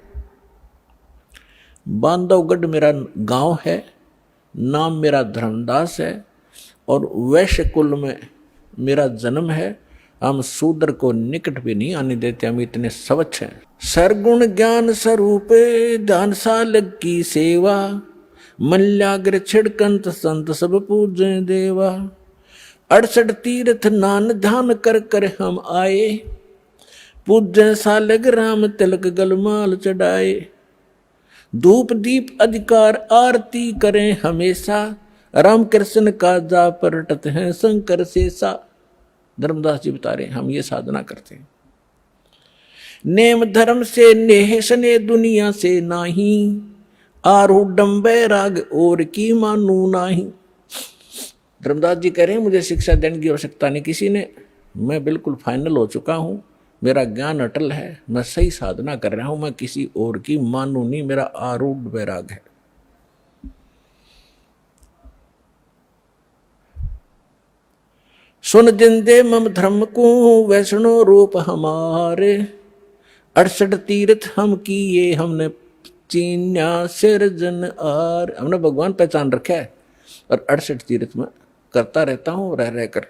बांधवगढ़ मेरा गांव है, नाम मेरा धर्मदास है, और वैश्य कुल में मेरा जन्म है। हम शूद्र को निकट भी नहीं आने देते, हम इतने स्वच्छ हैं। सरगुण ज्ञान स्वरूप ध्यान सालग की सेवा, मल्याग्र छिड़कंत संत सब पूजे देवा। 68 तीर्थ नान ध्यान कर कर हम आए, पूजे सालग राम तिलक गलमाल चढ़ाए। धूप दीप अधिकार आरती करें हमेशा, राम कृष्ण का जा परटत हैं शंकर शेषा। धर्मदास जी बता रहे हैं हम ये साधना करते हैं। नेम धर्म से नेह सने दुनिया से नाही, आरूढ़ बैराग और की मानू नाही। धर्मदास जी कह रहे हैं मुझे शिक्षा देने की आवश्यकता नहीं किसी ने, मैं बिल्कुल फाइनल हो चुका हूं, मेरा ज्ञान अटल है, मैं सही साधना कर रहा हूं, मैं किसी और की मानू नहीं, मेरा आरूढ़ बैराग है। सुन जिंदे मम धर्म को वैष्णो रूप हमारे, 68 तीर्थ हम किए हमने चीन्या सिरजन आर। हमने भगवान पहचान रखा है और 68 तीर्थ में करता रहता हूं रह रहकर।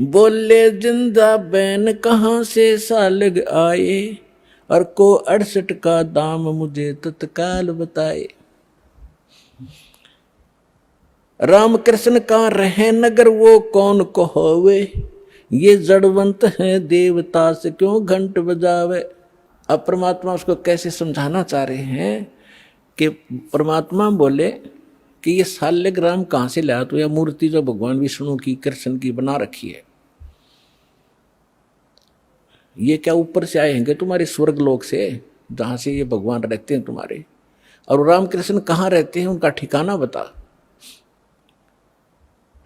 बोले जिंदा बैन कहाँ से सालग आए, और को 68 का दाम मुझे तत्काल बताए। राम कृष्ण का रहे नगर वो कौन को होवे, ये जड़वंत है देवता से क्यों घंट बजावे। अब परमात्मा उसको कैसे समझाना चाह रहे हैं कि परमात्मा बोले कि ये सालग राम कहाँ से लाया, तो यह मूर्ति जो भगवान विष्णु की कृष्ण की बना रखी है, ये क्या ऊपर से आएंगे तुम्हारे स्वर्ग लोक से जहां से ये भगवान रहते हैं तुम्हारे, और रामकृष्ण कहाँ रहते हैं उनका ठिकाना बता।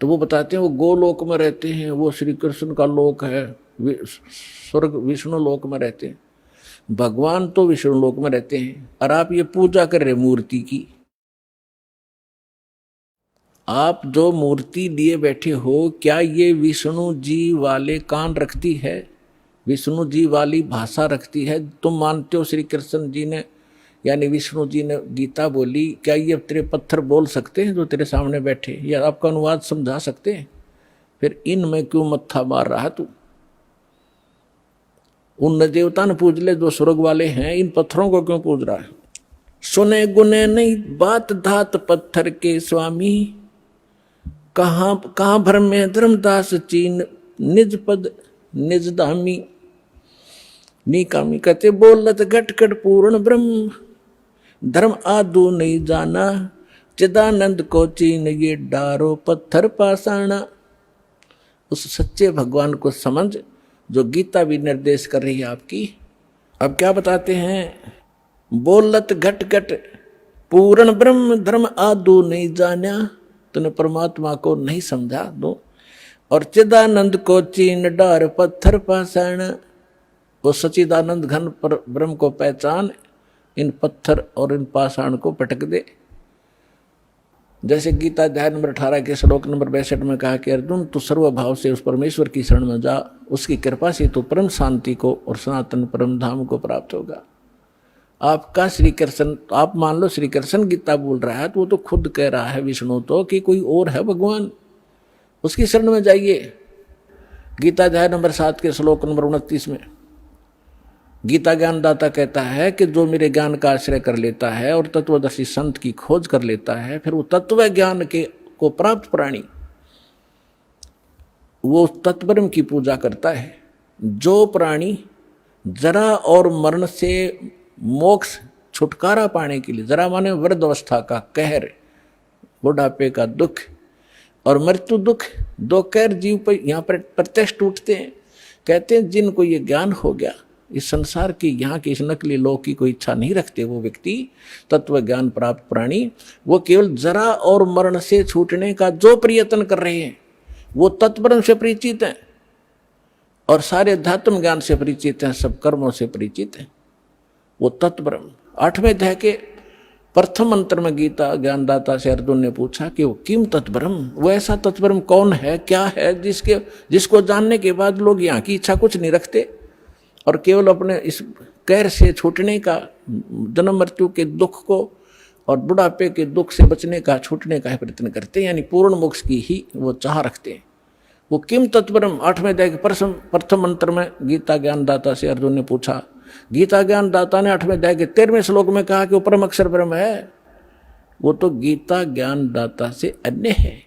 तो वो बताते हैं वो गोलोक में रहते हैं, वो श्री कृष्ण का लोक है, स्वर्ग विष्णु लोक में रहते हैं। भगवान तो विष्णु लोक में रहते हैं और आप ये पूजा कर रहे मूर्ति की। आप जो मूर्ति लिए बैठे हो, क्या ये विष्णु जी वाले कान रखती है, विष्णु जी वाली भाषा रखती है? तुम मानते हो श्री कृष्ण जी ने यानी विष्णु जी ने गीता बोली, क्या ये तेरे पत्थर बोल सकते हैं जो तेरे सामने बैठे, या आपका अनुवाद समझा सकते हैं? फिर इनमें क्यों मत्था मार रहा है तू? उन देवता ने पूज ले जो स्वर्ग वाले हैं, इन पत्थरों को क्यों पूज रहा है? सुने गुने नहीं बात धात पत्थर के स्वामी, कहाँ भर में धर्मदास चीन निज पद निज धामी। निकामी कहते बोलत घटकट पूर्ण ब्रह्म, धर्म आदू नहीं जाना, चिदानंद को चीन ये डारो पत्थर पाषाणा। उस सच्चे भगवान को समझ जो गीता भी निर्देश कर रही है आपकी। अब क्या बताते हैं? बोलत घटघट पूर्ण ब्रह्म, धर्म आदू नहीं जाना, तूने परमात्मा को नहीं समझा दो, और चिदानंद को चीन डार पत्थर पाषाण। वो सचिदानंद घन पर ब्रह्म को पहचान, इन पत्थर और इन पाषाण को पटक दे। जैसे गीता अध्याय नंबर 18 के श्लोक नंबर 62 में कहा कि अर्जुन तू सर्वभाव से उस परमेश्वर की शरण में जा, उसकी कृपा से तो परम शांति को और सनातन परम धाम को प्राप्त होगा। आपका श्री कृष्ण, आप मान लो श्री कृष्ण गीता बोल रहा है, तो वो तो खुद कह रहा है विष्णु तो कि कोई और है भगवान, उसकी शरण में जाइए। गीता अध्याय नंबर 7 के श्लोक नंबर 29 में गीता ज्ञानदाता कहता है कि जो मेरे ज्ञान का आश्रय कर लेता है और तत्वदर्शी संत की खोज कर लेता है, फिर वो तत्व ज्ञान के को प्राप्त प्राणी वो तत्परम की पूजा करता है। जो प्राणी जरा और मरण से मोक्ष छुटकारा पाने के लिए, जरा माने वृद्ध अवस्था का कहर, बुढ़ापे का दुख और मृत्यु दुख, दो कहर जीव पर यहाँ पर प्रत्यक्ष टूटते हैं। कहते हैं जिनको ये ज्ञान हो गया, इस संसार की यहाँ की इस नकली लोक की कोई इच्छा नहीं रखते वो व्यक्ति, तत्व ज्ञान प्राप्त प्राणी, वो केवल जरा और मरण से छूटने का जो प्रयत्न कर रहे हैं वो तत्परम से परिचित हैं और सारे अध्यात्म ज्ञान से परिचित हैं, सब कर्मों से परिचित हैं। वो तत्परम 8वें अध्याय के प्रथम मंत्र में गीता ज्ञानदाता से अर्जुन ने पूछा कि वो किम तत्परम, वो ऐसा तत्परम कौन है, क्या है जिसको जानने के बाद लोग यहाँ की इच्छा कुछ नहीं रखते और केवल अपने इस कैर से छूटने का, जन्म मृत्यु के दुख को और बुढ़ापे के दुख से बचने का, छूटने का प्रयत्न करते हैं, यानी पूर्ण मोक्ष की ही वो चाह रखते हैं। वो किम तत्परम 8वें अध्याय के प्रथम मंत्र में गीता ज्ञानदाता से अर्जुन ने पूछा। गीता ज्ञानदाता ने 8वें अध्याय के 13वें श्लोक में कहा कि वो परम अक्षर ब्रह्म है। वो तो गीता ज्ञानदाता से अन्य है।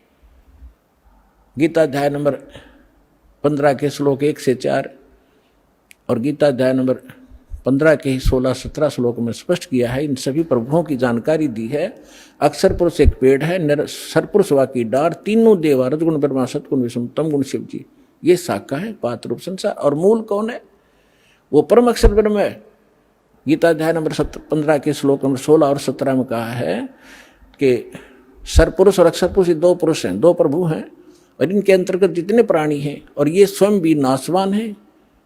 गीता अध्याय नंबर 15 के श्लोक 1 से 4 और गीता अध्याय नंबर 15 के 16-17 श्लोक में स्पष्ट किया है। इन सभी प्रभुओं की जानकारी दी है। अक्षर पुरुष एक पेड़ है, सरपुरुष वा की डार, तीनों देवा, रजगुण ब्रह्मा, सतगुण विष्णु, तम गुण शिव जी, ये शाखा है, पात रूप संसार। और मूल कौन है? वो परम अक्षर ब्रह्म है। गीता अध्याय नंबर 15 के श्लोक नंबर 16 और 17 में कहा है कि सरपुरुष और अक्षर पुरुष दो पुरुष हैं, दो प्रभु हैं, और इनके अंतर्गत जितने प्राणी हैं और ये स्वयं भी नाशवान हैं,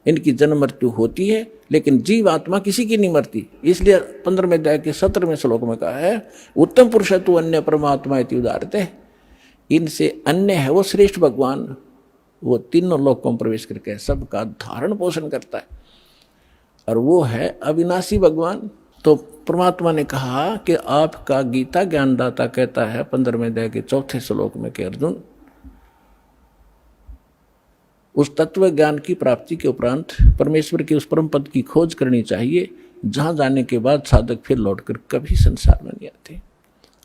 इनकी जन्म मृत्यु होती है, लेकिन जीव आत्मा किसी की नहीं मरती। इसलिए 15वें अध्याय के 17वें श्लोक में कहा है उत्तम पुरुष तु अन्य परमात्मा इति उदाहरते। इनसे अन्य है वो श्रेष्ठ भगवान, वो तीनों लोकों में प्रवेश करके सबका धारण पोषण करता है, और वो है अविनाशी भगवान। तो परमात्मा ने कहा कि आपका गीता ज्ञानदाता कहता है 15वें अध्याय के 4थे श्लोक में कि अर्जुन, उस तत्व ज्ञान की प्राप्ति के उपरांत परमेश्वर के उस परम पद की खोज करनी चाहिए, जहां जाने के बाद साधक फिर लौटकर कभी संसार में नहीं आते।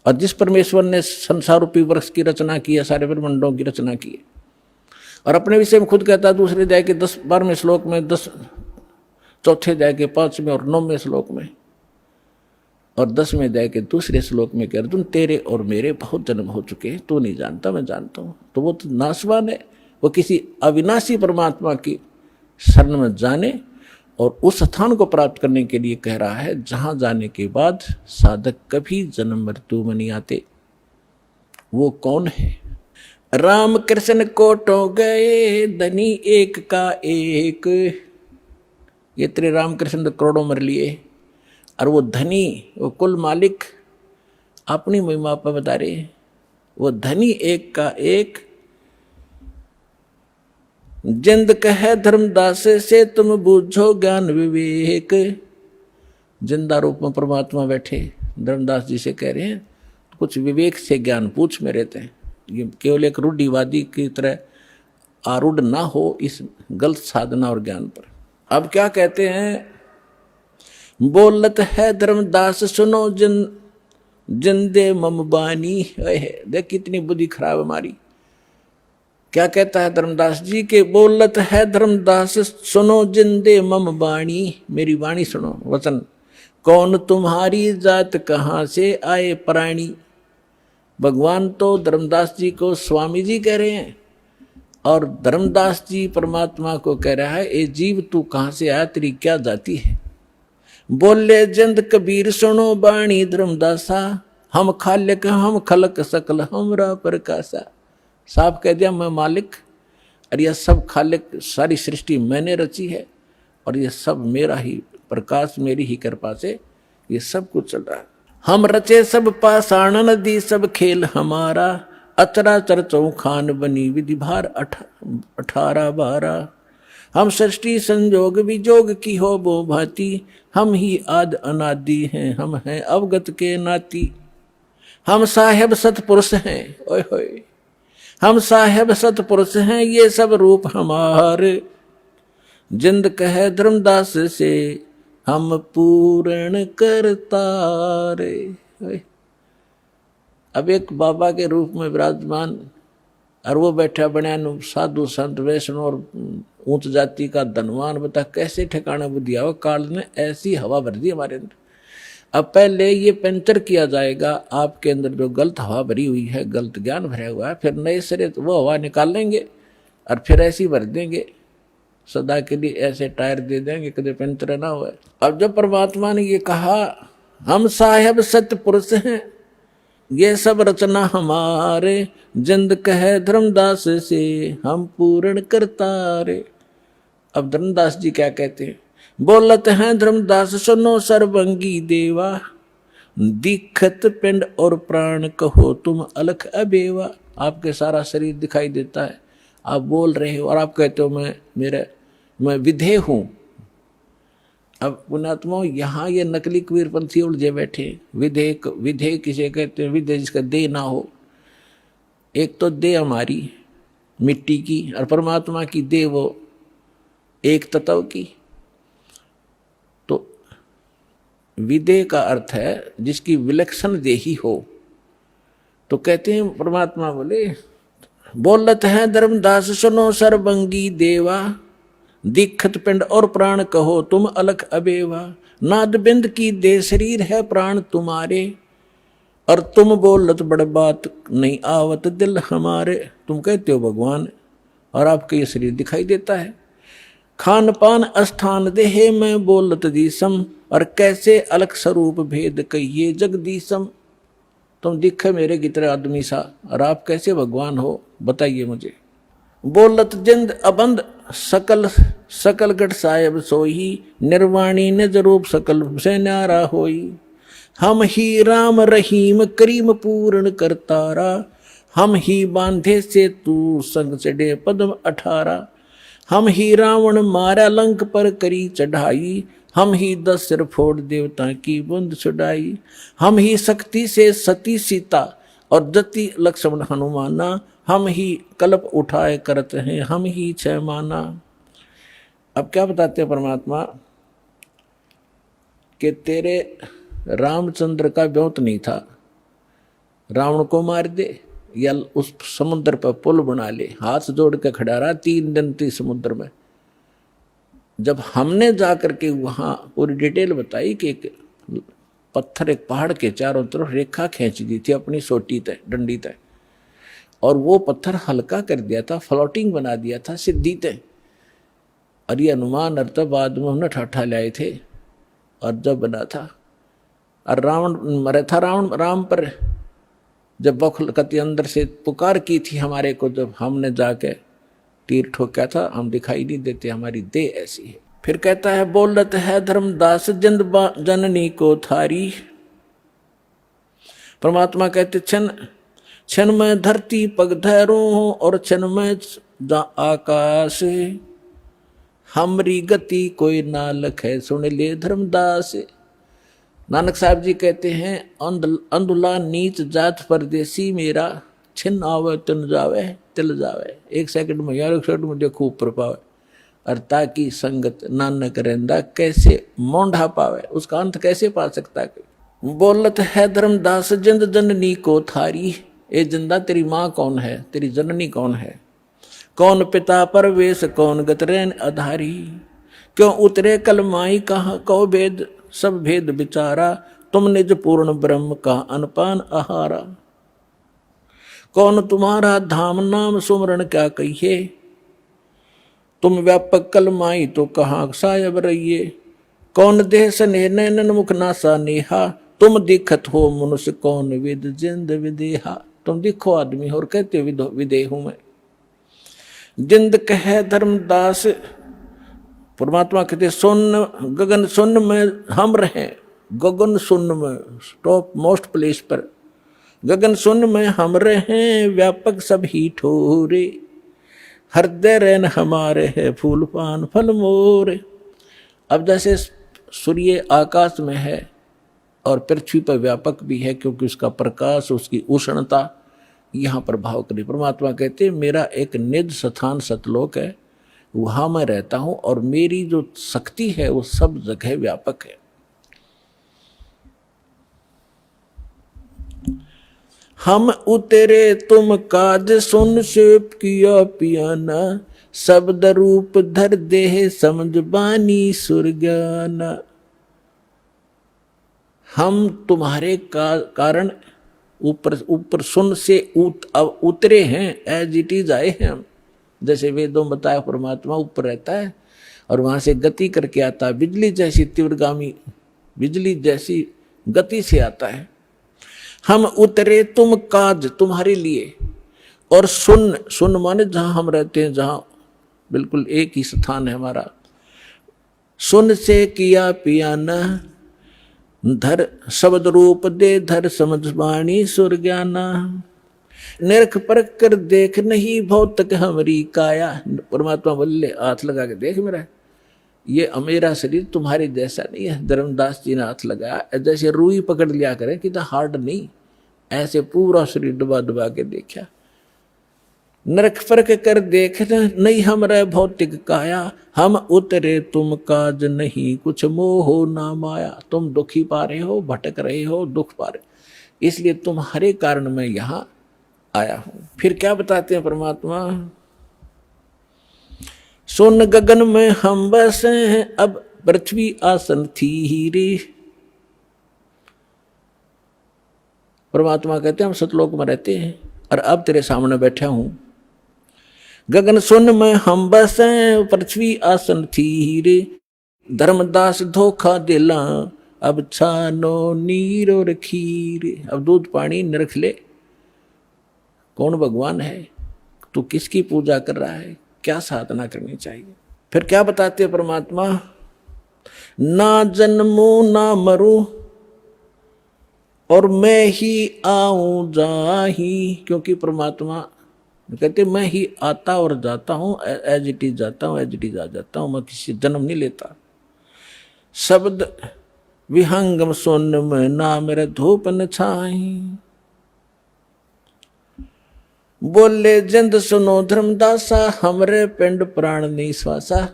और जिस परमेश्वर ने संसार रूपी वृक्ष की रचना की है, सारे ब्रह्मांडों की रचना की है, और अपने विषय में खुद कहता है दूसरे अध्याय के 12वें श्लोक में, 4थे अध्याय के 5वें और 9वें श्लोक में, और 10वें अध्याय के 2 श्लोक में कि अर्जुन तेरे और मेरे बहुत जन्म हो चुके हैं, तू नहीं जानता मैं जानता हूं। तो वो तो नाशवान है, वो किसी अविनाशी परमात्मा की शरण में जाने और उस स्थान को प्राप्त करने के लिए कह रहा है जहां जाने के बाद साधक कभी जन्म मृत्यु में नहीं आते। वो कौन है? राम कृष्ण कोटो गए धनी एक का एक। ये तेरे राम कृष्ण तो करोड़ों मर लिए, और वो धनी, वो कुल मालिक अपनी महिमा पर बता रहे, वो धनी एक का एक। जिंद कहे धर्मदास से तुम बूझो ज्ञान विवेक। जिंदा रूप में परमात्मा बैठे धर्मदास जी से कह रहे हैं कुछ विवेक से ज्ञान पूछ मेरे ते। ये केवल एक रूढ़िवादी की तरह आरूढ़ ना हो इस गलत साधना और ज्ञान पर। अब क्या कहते हैं? बोलत है धर्मदास सुनो जिंदे मम बानी। देख कितनी बुद्धि खराब हमारी। क्या कहता है धर्मदास जी के? बोलत है धर्मदास सुनो जिंदे मम बाणी, मेरी वाणी सुनो, वचन। कौन तुम्हारी जात कहाँ से आए प्राणी। भगवान तो धर्मदास जी को स्वामी जी कह रहे हैं, और धर्मदास जी परमात्मा को कह रहा है ए जीव तू कहाँ से आया, तेरी क्या जाति है। बोले जिंद कबीर सुनो बाणी धर्मदासा, हम खालिक हम खलक सकल हमरा प्रकाशा। साफ कह दिया मैं मालिक, और यह सब खालिक, सारी सृष्टि मैंने रची है, और यह सब मेरा ही प्रकाश, मेरी ही कृपा से ये सब कुछ चल रहा है। हम रचे सब पाषाण नदी सब खेल हमारा, अचराचर चौखान बनी विधि भार 18-12। हम सृष्टि संजोग विजोग की हो बो भांति, हम ही आद अनादि हैं, हम हैं अवगत के नाती। हम साहेब सतपुरुष हैं, ओए होए, हम साहेब सतपुरुष हैं, ये सब रूप हमारे। जिंद कहे धर्मदास से हम पूर्ण करतारे। अब एक बाबा के रूप में विराजमान, और वो बैठा बनियान साधु संत वैष्णव और ऊंच जाति का धनवान, बता कैसे ठिकाना बुद्धि आओ। काल ने ऐसी हवा भर दी हमारे अंदर। अब पहले ये पंचर किया जाएगा आपके अंदर जो गलत हवा भरी हुई है, गलत ज्ञान भरा हुआ है, फिर नए सिरे वो हवा निकाल लेंगे और फिर ऐसी भर देंगे, सदा के लिए ऐसे टायर दे देंगे कभी पंचर ना हुआ। अब जब परमात्मा ने ये कहा हम साहेब सत्य पुरुष हैं, ये सब रचना हमारे, जिंद कहे धर्मदास से हम पूर्ण करतारे। अब धर्मदास जी क्या कहते हैं? बोलत हैं धर्मदास सुनो सर्वंगी देवा, दिखत पिंड और प्राण कहो तुम अलख अबेवा। आपके सारा शरीर दिखाई देता है, आप बोल रहे हो और आप कहते हो मैं विधेय हूं। अब पुण्यात्मा यहाँ ये नकली कबीरपंथी उलझे बैठे। विधेय किसे कहते हैं? विधेय जिसका देह ना हो। एक तो देह हमारी, मिट्टी की, और परमात्मा की देह वो एक तत्व की। तो विदेह का अर्थ है जिसकी विलक्षण देही हो। तो कहते हैं परमात्मा बोले, बोलत है धर्मदास सुनो सर्वंगी देवा, दीक्षित पिंड और प्राण कहो तुम अलख अबेवा। नाद बिंद की दे शरीर है प्राण तुम्हारे, और तुम बोलत बड़ बात नहीं आवत दिल हमारे। तुम कहते हो भगवान और आपका ये शरीर दिखाई देता है। खान पान अस्थान देहे में बोलत दीसम, और कैसे अलग स्वरूप भेद कहिए जगदीशम। तुम दिखे मेरे की तरह आदमी सा, और आप कैसे भगवान हो बताइए मुझे। बोलत जिंद अबंद सकल सकल गढ़ साहेब सोही, निर्वाणी निज रूप सकल से न्यारा होई। हम ही राम रहीम करीम पूर्ण करतारा, हम ही बांधे से तू संग चढ़े पद्म 18। हम ही रावण मारा लंक पर करी चढ़ाई, हम ही 10 सिर फोड़ देवता की बूंद छुड़ाई। हम ही शक्ति से सती सीता और जति लक्ष्मण हनुमाना, हम ही कल्प उठाए करते हैं हम ही 6 माना। अब क्या बताते हैं परमात्मा कि तेरे रामचंद्र का ब्योत नहीं था, रावण को मार दे या उस समुद्र पर पुल बना ले। हाथ जोड़ के खड़ा रहा 3 दिन थी समुद्र में। जब हमने जाकर के वहां पूरी डिटेल बताई कि एक पत्थर एक पहाड़ के चारों तरफ रेखा खींच दी थी अपनी सोटी तय डंडी तय, और वो पत्थर हल्का कर दिया था, फ्लोटिंग बना दिया था सिद्धि तय। और ये अनुमान अर्थ बाद में हमने ठाठा लाए थे, और जब बना था और रावण मरा था, राम पर जब बखलकती अंदर से पुकार की थी हमारे को, जब हमने जाके तीर ठोका था, हम दिखाई नहीं देते, हमारी देह ऐसी है। फिर कहता है बोलत है धर्मदास जिंद जननी को थारी। परमात्मा कहते क्षण क्षण में धरती पग धरूं, और क्षण में आकाश। हमरी गति कोई ना लखे सुन ले धर्मदास। नानक साहब जी कहते हैं अंधुला नीच जात परदेसी मेरा, छिन आवे तिन जावे तिल जावे। 1 सेकंड में यार 1 सेकंड में देखो ऊपर पावे, और ताकि संगत नानक रहंदा कैसे मोंढा पावे, उसका अंत कैसे पा सकता है। बोलत है धर्मदास जिंद जननी को थारी। ए जिंदा तेरी माँ कौन है, तेरी जननी कौन है। कौन पिता परवेश कौन गत रैन आधारी, क्यों उतरे कल माई कहाँ कहो भेद सब भेद विचारा। तुम निज पूर्ण ब्रह्म का अनपान आहारा। कौन तुम्हारा धाम नाम सुमरण क्या कहिए, तुम व्यापक कल माई तो कहाँ सायब रहिए। कौन देह स्नेह नैनन मुख नासा नेहा, तुम दिखत हो मनुष्य कौन विद जिंद विदेहा। तुम दिखो आदमी हो और कहते विदेह हूं मैं। जिंद कहे धर्मदास, परमात्मा कहते सुन गगन सुन में हम रहे, गगन सुन में टॉप मोस्ट प्लेस पर, गगन सुन में हम रहे व्यापक सभी ठोरे। हृदय रैन हमारे है फूल पान फल मोरे। अब जैसे सूर्य आकाश में है और पृथ्वी पर व्यापक भी है, क्योंकि उसका प्रकाश उसकी उष्णता यहाँ प्रभाव करी। परमात्मा कहते मेरा एक निज स्थान सतलोक है, वहां मैं रहता हूं, और मेरी जो शक्ति है वो सब जगह व्यापक है। हम उतरे तुम काज सुन सेप किया पियाना, शब्द रूप धर देह समझ बानी सुरज्ञाना। हम तुम्हारे कारण ऊपर सुन से उतरे हैं, एज इट इज आए हैं हम। जैसे वेदों बताया परमात्मा ऊपर रहता है और वहां से गति करके आता है, बिजली जैसी तीव्रगामी बिजली जैसी गति से आता है। हम उतरे तुम काज तुम्हारे लिए, और सुन माने जहां हम रहते हैं, जहां बिल्कुल एक ही स्थान है हमारा। सुन से किया पियाना, धर शब्द रूप दे धर समझ वाणी सुर ज्ञाना। निरख परख कर देख नहीं भौतक हमारी काया। परमात्मा बोले हाथ लगा के देख मेरा, ये मेरा शरीर तुम्हारे जैसा नहीं है। धर्मदास जी ने हाथ लगाया, जैसे रुई पकड़ लिया करें कि हार्ड नहीं, ऐसे पूरा शरीर दबा दबा के देखा। नरक फरक कर देख नहीं हमरे भौतिक काया, हम उतरे तुम काज नहीं कुछ मोह ना माया। तुम दुखी पा रहे हो, भटक रहे हो, दुख पा रहे, इसलिए तुम हरे कारण मैं यहां आया हूं। फिर क्या बताते हैं परमात्मा, सोन गगन में हम बसे हैं, अब पृथ्वी आसन थी हीरे। परमात्मा कहते हैं हम सतलोक में रहते हैं और अब तेरे सामने बैठा हूं। गगन सुन में हम बसे, पृथ्वी आसन थी हीरे। धर्मदास धोखा दिला, अब छानो नीर और खीर। अब दूध पानी निरख ले, कौन भगवान है, तू किसकी पूजा कर रहा है, क्या साधना करनी चाहिए। फिर क्या बताते हैं परमात्मा, ना जन्मूं ना मरूं और मैं ही आऊं जाही। क्योंकि परमात्मा कहते मैं ही आता और जाता हूं, एज इट इज जाता हूं, एज इट इज आ जाता हूं, मैं किसी जन्म नहीं लेता। शब्द विहंगम सोन में ना मेरे धूप न छाई। बोले जिंद सुनो धर्मदासा, हमरे पिंड प्राण निश्वासा।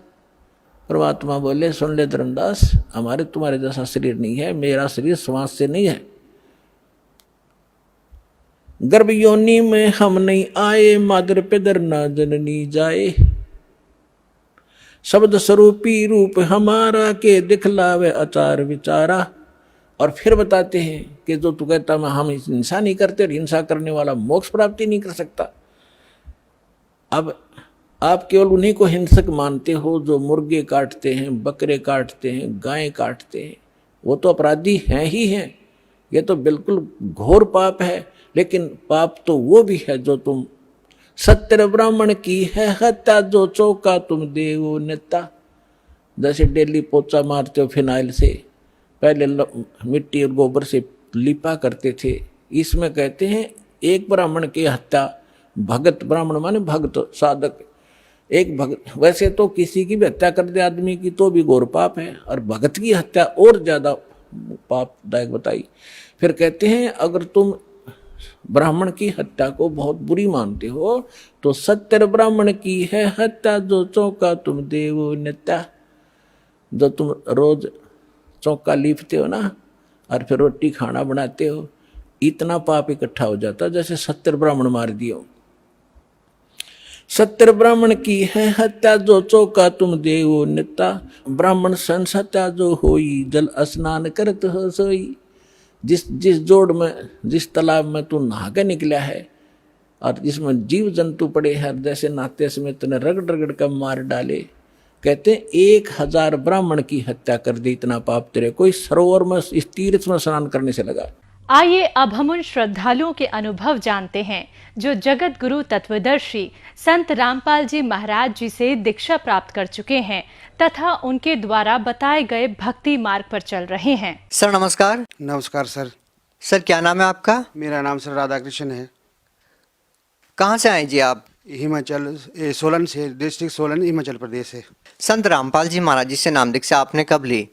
परमात्मा बोले सुन ले धर्मदास, हमारे तुम्हारे जैसा शरीर नहीं है, मेरा शरीर श्वास से नहीं है। गर्भ योनि में हम नहीं आए, मादर पिदर ना जननी जाए। शब्द स्वरूपी रूप हमारा, के दिखलावे आचार विचारा। और फिर बताते हैं कि जो तू कहता मैं हम हिंसा नहीं करते, और हिंसा करने वाला मोक्ष प्राप्ति नहीं कर सकता। अब आप केवल उन्हीं को हिंसक मानते हो जो मुर्गे काटते हैं, बकरे काटते हैं, गायें काटते हैं। वो तो अपराधी हैं ही हैं, ये तो बिल्कुल घोर पाप है। लेकिन पाप तो वो भी है जो तुम सत्य ब्राह्मण की है हत्या, जो चौका तुम देवो नेता। जैसे डेली पोचा मारते हो फिनाइल से, पहले मिट्टी और गोबर से लिपा करते थे, इसमें कहते हैं एक ब्राह्मण की हत्या, भगत ब्राह्मण माने भक्त साधक, एक भगत। वैसे तो किसी की भी हत्या कर दे आदमी की तो भी घोर पाप है, और भगत की हत्या और ज्यादा पापदायक बताई। फिर कहते हैं अगर तुम ब्राह्मण की हत्या को बहुत बुरी मानते हो तो सत्य ब्राह्मण की है हत्या, जो चौका तुम देवो नेता। जो तुम रोज चौका लीपते हो ना और फिर रोटी खाना बनाते हो, इतना पाप इकट्ठा हो जाता जैसे 70 ब्राह्मण मार दियो। 70 ब्राह्मण की है हत्या, जो चौका तुम देवो नेता। ब्राह्मण संस हत्या जो होई, जल स्नान करत हो सोई। जिस जोड़ में, जिस तालाब में तू नहा के निकला है और जिसमें जीव जंतु पड़े हैं, जैसे नहाते समय तूने रगड़ रगड़ कर मार डाले। कहते 1000 ब्राह्मण की हत्या कर दी, इतना पाप तेरे कोई सरोवर में इस तीर्थ में स्नान करने से लगा। आइए अब हम उन श्रद्धालुओं के अनुभव जानते हैं जो जगत गुरु तत्वदर्शी संत रामपाल जी महाराज जी से दीक्षा प्राप्त कर चुके हैं तथा उनके द्वारा बताए गए भक्ति मार्ग पर चल रहे हैं। सर नमस्कार। नमस्कार सर। सर क्या नाम है आपका? मेरा नाम सर राधा कृष्ण है। कहाँ से आए जी आप? हिमाचल, सोलन से, डिस्ट्रिक्ट सोलन, हिमाचल प्रदेश से। संत रामपाल जी महाराज जी से नाम दीक्षा आपने कब ली?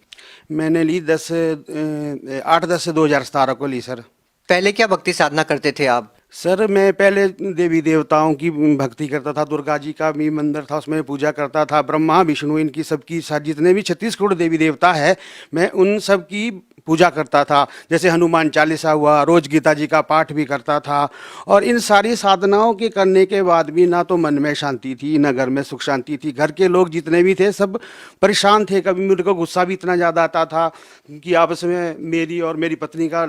मैंने ली 8/10/2017 को ली सर। पहले क्या भक्ति साधना करते थे आप? सर मैं पहले देवी देवताओं की भक्ति करता था। दुर्गा जी का भी मंदिर था, उसमें पूजा करता था। ब्रह्मा विष्णु इनकी सबकी जितने भी 36 करोड़ देवी देवता है, मैं उन सब की पूजा करता था। जैसे हनुमान चालीसा हुआ, रोज गीता जी का पाठ भी करता था। और इन सारी साधनाओं के करने के बाद भी ना तो मन में शांति थी, ना घर में सुख शांति थी। घर के लोग जितने भी थे सब परेशान थे। कभी मेरे को गुस्सा भी इतना ज़्यादा आता था कि आपस में मेरी और मेरी पत्नी का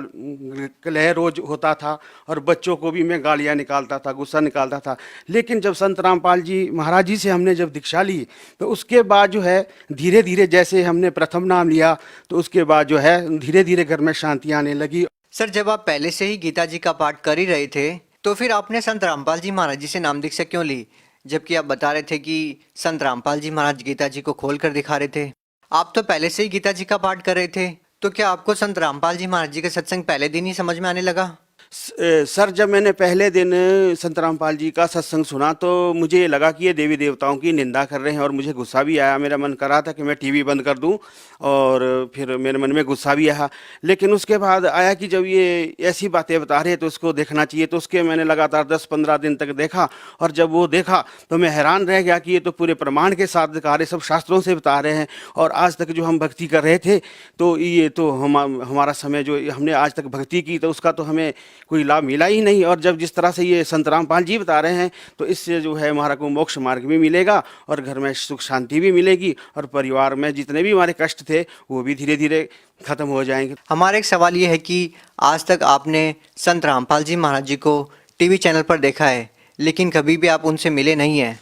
कलह रोज होता था, और बच्चों को भी मैं गालियाँ निकालता था, गुस्सा निकालता था। लेकिन जब संत रामपाल जी महाराज जी से हमने जब दीक्षा ली तो उसके बाद जो है धीरे धीरे, जैसे हमने प्रथम नाम लिया तो उसके बाद जो है धीरे धीरे घर में शांति आने लगी। सर जब आप पहले से ही गीता जी का पाठ कर ही रहे थे तो फिर आपने संत रामपाल जी महाराज जी से नाम दीक्षा क्यों ली, जबकि आप बता रहे थे कि संत रामपाल जी महाराज गीता जी को खोल कर दिखा रहे थे? आप तो पहले से ही गीता जी का पाठ कर रहे थे, तो क्या आपको संत रामपाल जी महाराज जी का सत्संग पहले दिन ही समझ में आने लगा? सर, जब मैंने पहले दिन संत रामपाल जी का सत्संग सुना तो मुझे लगा कि ये देवी देवताओं की निंदा कर रहे हैं और मुझे गुस्सा भी आया। मेरा मन कर रहा था कि मैं टीवी बंद कर दूं और फिर मेरे मन में गुस्सा भी आया। लेकिन उसके बाद आया कि जब ये ऐसी बातें बता रहे हैं तो उसको देखना चाहिए। तो उसके मैंने लगातार 10-15 दिन तक देखा और जब वो देखा तो मैं हैरान रह गया कि ये तो पूरे प्रमाण के साथ दिखा रहे, सब शास्त्रों से बता रहे हैं। और आज तक जो हम भक्ति कर रहे थे तो ये तो हमारा समय जो हमने आज तक भक्ति की तो उसका तो हमें कोई लाभ मिला ही नहीं। और जब जिस तरह से ये संत रामपाल जी बता रहे हैं तो इससे जो है हमारा को मोक्ष मार्ग भी मिलेगा और घर में सुख शांति भी मिलेगी और परिवार में जितने भी हमारे कष्ट थे वो भी धीरे धीरे खत्म हो जाएंगे। हमारा एक सवाल ये है कि आज तक आपने संत रामपाल जी महाराज जी को टीवी चैनल पर देखा है, लेकिन कभी भी आप उनसे मिले नहीं हैं,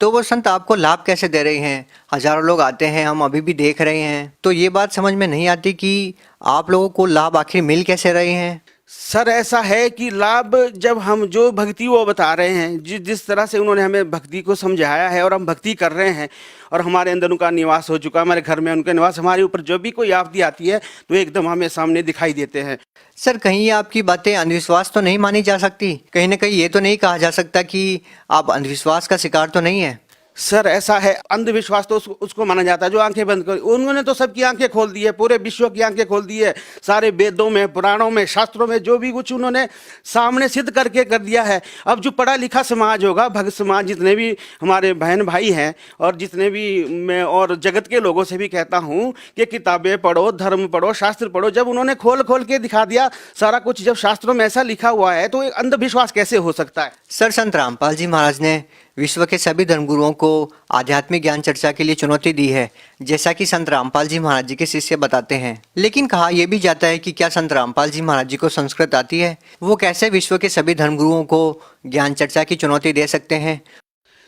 तो वो संत आपको लाभ कैसे दे रहे हैं? हजारों लोग आते हैं, हम अभी भी देख रहे हैं, तो ये बात समझ में नहीं आती कि आप लोगों को लाभ आखिर मिल कैसे रहे हैं? सर, ऐसा है कि लाभ जब हम जो भक्ति वो बता रहे हैं, जिस तरह से उन्होंने हमें भक्ति को समझाया है और हम भक्ति कर रहे हैं और हमारे अंदर उनका निवास हो चुका है, हमारे घर में उनका निवास, हमारे ऊपर जो भी कोई आपत्ति आती है तो एकदम हमें सामने दिखाई देते हैं। सर, कहीं ये आपकी बातें अंधविश्वास तो नहीं मानी जा सकती? कहीं ना कहीं ये तो नहीं कहा जा सकता कि आप अंधविश्वास का शिकार तो नहीं है? सर, ऐसा है, अंधविश्वास तो उसको माना जाता है जो आंखें बंद कर। उन्होंने तो सबकी आंखें खोल दी है, पूरे विश्व की आंखें खोल दी है। सारे वेदों में, पुराणों में, शास्त्रों में जो भी कुछ उन्होंने सामने सिद्ध करके कर दिया है। अब जो पढ़ा लिखा समाज होगा, भक्त समाज, जितने भी हमारे बहन भाई हैं और जितने भी मैं और जगत के लोगों से भी कहता हूँ कि किताबें पढ़ो, धर्म पढ़ो, शास्त्र पढ़ो। जब उन्होंने खोल खोल के दिखा दिया सारा कुछ, जब शास्त्रों में ऐसा लिखा हुआ है तो एक अंधविश्वास कैसे हो सकता है? सर, संत रामपाल जी महाराज ने विश्व के सभी धर्मगुरुओं को आध्यात्मिक ज्ञान चर्चा के लिए चुनौती दी है, जैसा कि संत रामपाल जी महाराज जी के शिष्य बताते हैं। लेकिन कहा यह भी जाता है कि क्या संत रामपाल जी महाराज जी को संस्कृत आती है? वो कैसे विश्व के सभी धर्मगुरुओं को ज्ञान चर्चा की चुनौती दे सकते हैं?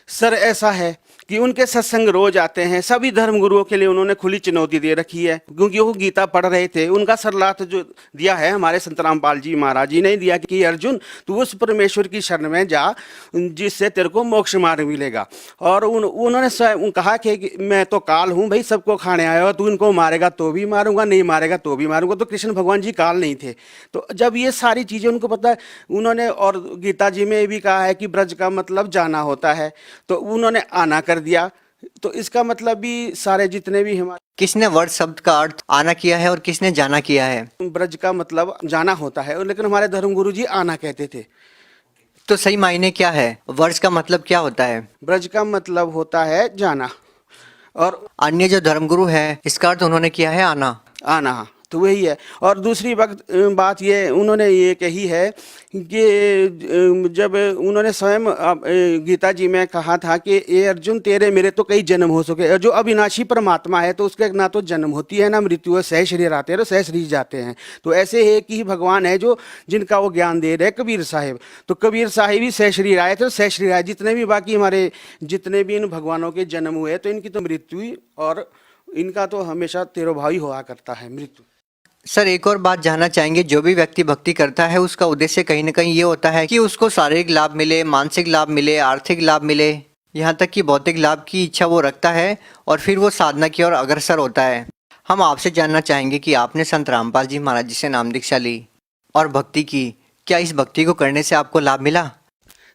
सर, ऐसा है कि उनके सत्संग रोज आते हैं। सभी धर्मगुरुओं के लिए उन्होंने खुली चुनौती दे रखी है, क्योंकि वो गीता पढ़ रहे थे। उनका सरलार्थ जो दिया है हमारे संत रामपाल जी महाराज जी ने दिया कि अर्जुन, तू उस परमेश्वर की शरण में जा जिससे तेरे को मोक्ष मार्ग मिलेगा। और उन्होंने स्वयं कहा कि मैं तो काल हूँ भाई, सबको खाने आया हो, तू इनको मारेगा तो भी मारूंगा, नहीं मारेगा तो भी मारूंगा। तो कृष्ण भगवान जी काल नहीं थे। तो जब ये सारी चीज़ें उनको पता है, उन्होंने, और गीता जी में भी कहा है कि ब्रज का मतलब जाना होता है, तो उन्होंने आना कर दिया। तो इसका मतलब भी सारे जितने भी हमारे, किसने वर्ड शब्द का अर्थ आना किया है और किसने जाना किया है? ब्रज का मतलब जाना होता है, लेकिन हमारे धर्मगुरु जी आना कहते थे। तो सही मायने क्या है? वर्ड का मतलब क्या होता है? ब्रज का मतलब होता है जाना, और अन्य जो धर्मगुरु है इसका अर्थ उन्होंने किया है आना। आना, तो वही है। और दूसरी बात ये उन्होंने ये कही है कि जब उन्होंने स्वयं गीता जी में कहा था कि ये अर्जुन, तेरे मेरे तो कई जन्म हो सके। जो अविनाशी परमात्मा है तो उसके ना तो जन्म होती है ना मृत्यु है, सह शरीर आते हैं तो सह शरीर जाते हैं। तो ऐसे एक ही भगवान है जो जिनका वो ज्ञान दे रहे कबीर साहिब। तो कबीर साहिब ही सह शरीर आए थे, सह शरीर आए। जितने भी बाकी हमारे जितने भी इन भगवानों के जन्म हुए तो इनकी तो मृत्यु हुई, और इनका तो हमेशा तिरोभाव ही हुआ करता है, मृत्यु। सर, एक और बात जानना चाहेंगे, जो भी व्यक्ति भक्ति करता है उसका उद्देश्य कहीं ना कहीं ये होता है कि उसको शारीरिक लाभ मिले, मानसिक लाभ मिले, आर्थिक लाभ मिले, यहाँ तक कि भौतिक लाभ की इच्छा वो रखता है और फिर वो साधना की ओर अग्रसर होता है। हम आपसे जानना चाहेंगे कि आपने संत रामपाल जी महाराज जी से नाम दीक्षा ली और भक्ति की, क्या इस भक्ति को करने से आपको लाभ मिला?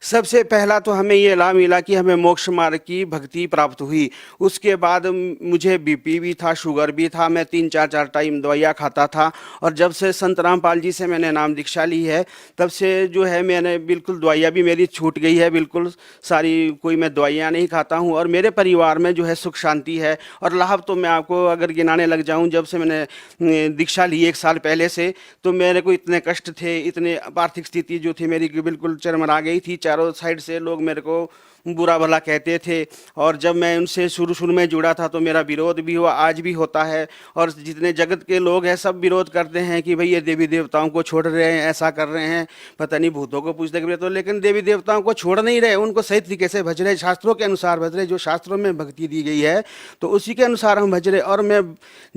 सबसे पहला तो हमें ये लाभ मिला कि हमें मोक्ष मार्ग की भक्ति प्राप्त हुई। उसके बाद मुझे बीपी भी था, शुगर भी था, मैं 3-4 टाइम दवाइयाँ खाता था। और जब से संत रामपाल जी से मैंने नाम दीक्षा ली है तब से जो है मैंने बिल्कुल दवाइयाँ भी मेरी छूट गई है, बिल्कुल सारी, कोई मैं दवाइयाँ नहीं खाता हूँ। और मेरे परिवार में जो है सुख शांति है। और लाभ तो मैं आपको अगर गिनाने लग जाऊँ, जब से मैंने दीक्षा ली 1 साल पहले से, तो मेरे को इतने कष्ट थे, इतने आर्थिक स्थिति जो थी मेरी बिल्कुल चरमरा गई थी। चारों साइड से लोग मेरे को बुरा भला कहते थे। और जब मैं उनसे शुरू में जुड़ा था तो मेरा विरोध भी हुआ, आज भी होता है। और जितने जगत के लोग हैं सब विरोध करते हैं कि भाई ये देवी देवताओं को छोड़ रहे हैं, ऐसा कर रहे हैं, पता नहीं भूतों को पूछते कि तो। लेकिन देवी देवताओं को छोड़ नहीं रहे, उनको सही तरीके से भज रहे, शास्त्रों के अनुसार भज रहे। जो शास्त्रों में भक्ति दी गई है तो उसी के अनुसार हम भज रहे। और मैं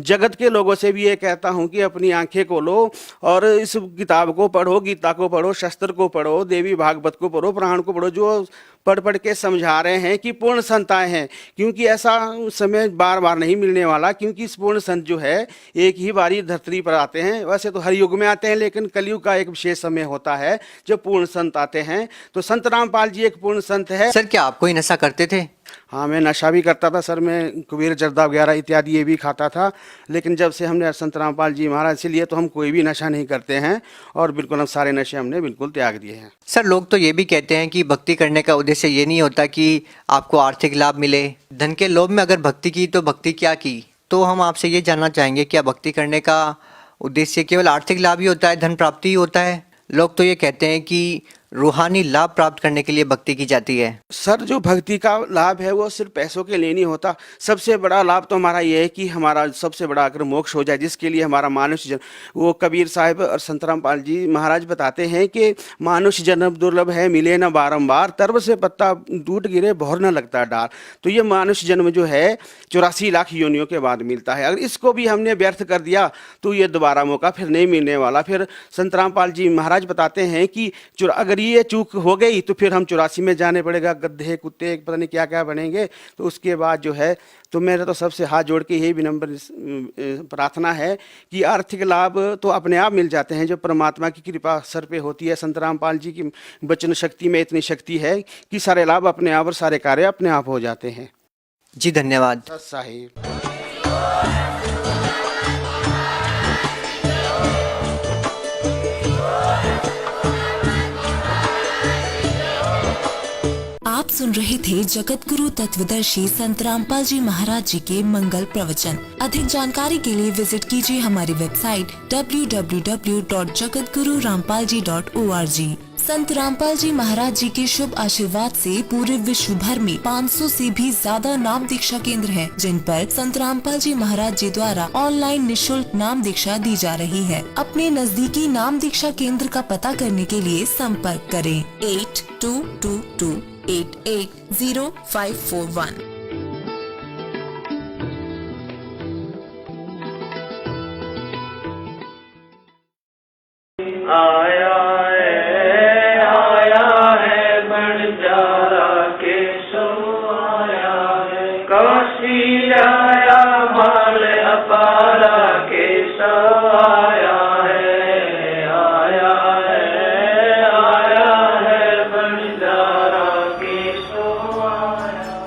जगत के लोगों से भी ये कहता हूँ कि अपनी आंखें खोलो और इस किताब को पढ़ो, गीता को पढ़ो, शस्त्र को पढ़ो, देवी भागवत को पढ़ो, पुराण को पढ़ो। जो पढ़ पढ़ के समझा रहे हैं कि पूर्ण संत आए हैं, क्योंकि ऐसा समय बार बार नहीं मिलने वाला, क्योंकि इस पूर्ण संत जो है एक ही बारी धरती पर आते हैं। वैसे तो हर युग में आते हैं, लेकिन कलयुग का एक विशेष समय होता है जब पूर्ण संत आते हैं। तो संत रामपाल जी एक पूर्ण संत है। सर, क्या आप कोई नशा करते थे? हाँ, मैं नशा भी करता था सर। मैं कुबेर जर्दा वगैरह इत्यादि ये भी खाता था, लेकिन जब से हमने संत रामपाल जी महाराज से लिए तो हम कोई भी नशा नहीं करते हैं, और बिल्कुल हम सारे नशे हमने बिल्कुल त्याग दिए हैं। सर, लोग तो ये भी कहते हैं कि भक्ति करने का उद्देश्य ये नहीं होता कि आपको आर्थिक लाभ मिले। धन के लोभ में अगर भक्ति की तो भक्ति क्या की? तो हम आपसे ये जानना चाहेंगे, क्या भक्ति करने का उद्देश्य केवल आर्थिक लाभ ही होता है, धन प्राप्ति ही होता है? लोग तो ये कहते हैं कि रूहानी लाभ प्राप्त करने के लिए भक्ति की जाती है। सर, जो भक्ति का लाभ है वो सिर्फ पैसों के लिए नहीं होता। सबसे बड़ा लाभ तो हमारा ये है कि हमारा सबसे बड़ा अगर मोक्ष हो जाए, जिसके लिए हमारा मानुष्य जन्म, वो कबीर साहिब और संत रामपाल जी महाराज बताते हैं कि मानुष्य जन्म दुर्लभ है, मिले न बारंबार, तरव से पत्ता टूट गिरे भौर न लगता डार। तो ये मानुष्य जन्म जो है 84 लाख योनियों के बाद मिलता है। अगर इसको भी हमने व्यर्थ कर दिया तो ये दोबारा मौका फिर नहीं मिलने वाला। फिर संत रामपाल जी महाराज बताते हैं कि अगर ये चूक हो गई तो फिर हम 84 में जाने पड़ेगा, गड्ढे कुत्ते पता नहीं क्या क्या बनेंगे। तो उसके बाद जो है, तो मेरा तो सबसे हाथ जोड़ के यही विनम्र प्रार्थना है कि आर्थिक लाभ तो अपने आप मिल जाते हैं, जो परमात्मा की कृपा सर पे होती है। संत रामपाल जी की वचन शक्ति में इतनी शक्ति है कि सारे लाभ अपने आप और सारे कार्य अपने आप हो जाते हैं। जी धन्यवाद साहिब। आप सुन रहे थे जगत गुरु तत्वदर्शी संत रामपाल जी महाराज जी के मंगल प्रवचन। अधिक जानकारी के लिए विजिट कीजिए हमारी वेबसाइट www.jagatgururampalji.org। संत रामपाल जी महाराज जी के शुभ आशीर्वाद से पूरे विश्व भर में 500 से भी ज्यादा नाम दीक्षा केंद्र हैं, जिन पर संत रामपाल जी महाराज जी द्वारा ऑनलाइन निशुल्क नाम दीक्षा दी जा रही है। अपने नजदीकी नाम दीक्षा केंद्र का पता करने के लिए संपर्क करें 8222880541। आया है बंजारा केशव आया है, काशी लाया माल अपारा केशव आया है बंजारा केशव आया।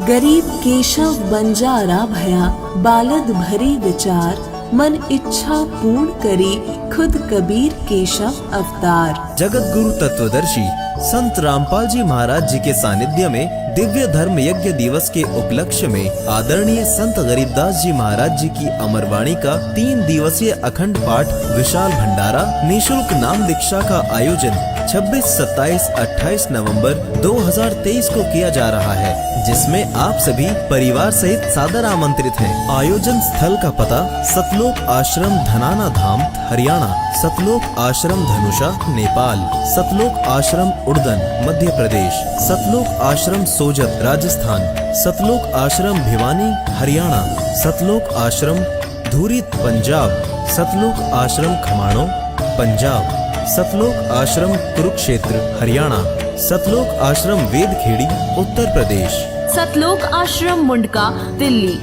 गरीब केशव बंजारा भया बालद भरी विचार, मन इच्छा पूर्ण करी खुद कबीर केशव अवतार। जगत गुरु तत्वदर्शी संत रामपाल जी महाराज जी के सानिध्य में दिव्य धर्म यज्ञ दिवस के उपलक्ष्य में आदरणीय संत गरीबदास जी महाराज जी की अमरवाणी का 3 दिवसीय अखंड पाठ विशाल भंडारा निशुल्क नाम दीक्षा का आयोजन 26, 27, 28 नवंबर 2023 को किया जा रहा है, जिसमें आप सभी परिवार सहित सादर आमंत्रित हैं। आयोजन स्थल का पता सतलोक आश्रम धनाना धाम हरियाणा, सतलोक आश्रम धनुषा नेपाल, सतलोक आश्रम उड़दन मध्य प्रदेश, सतलोक आश्रम सोजत राजस्थान, सतलोक आश्रम भिवानी हरियाणा, सतलोक आश्रम धूरी पंजाब, सतलोक आश्रम खमाणों पंजाब, सतलोक आश्रम कुरुक्षेत्र हरियाणा, सतलोक आश्रम वेदखेड़ी उत्तर प्रदेश, सतलोक आश्रम मुंडका दिल्ली।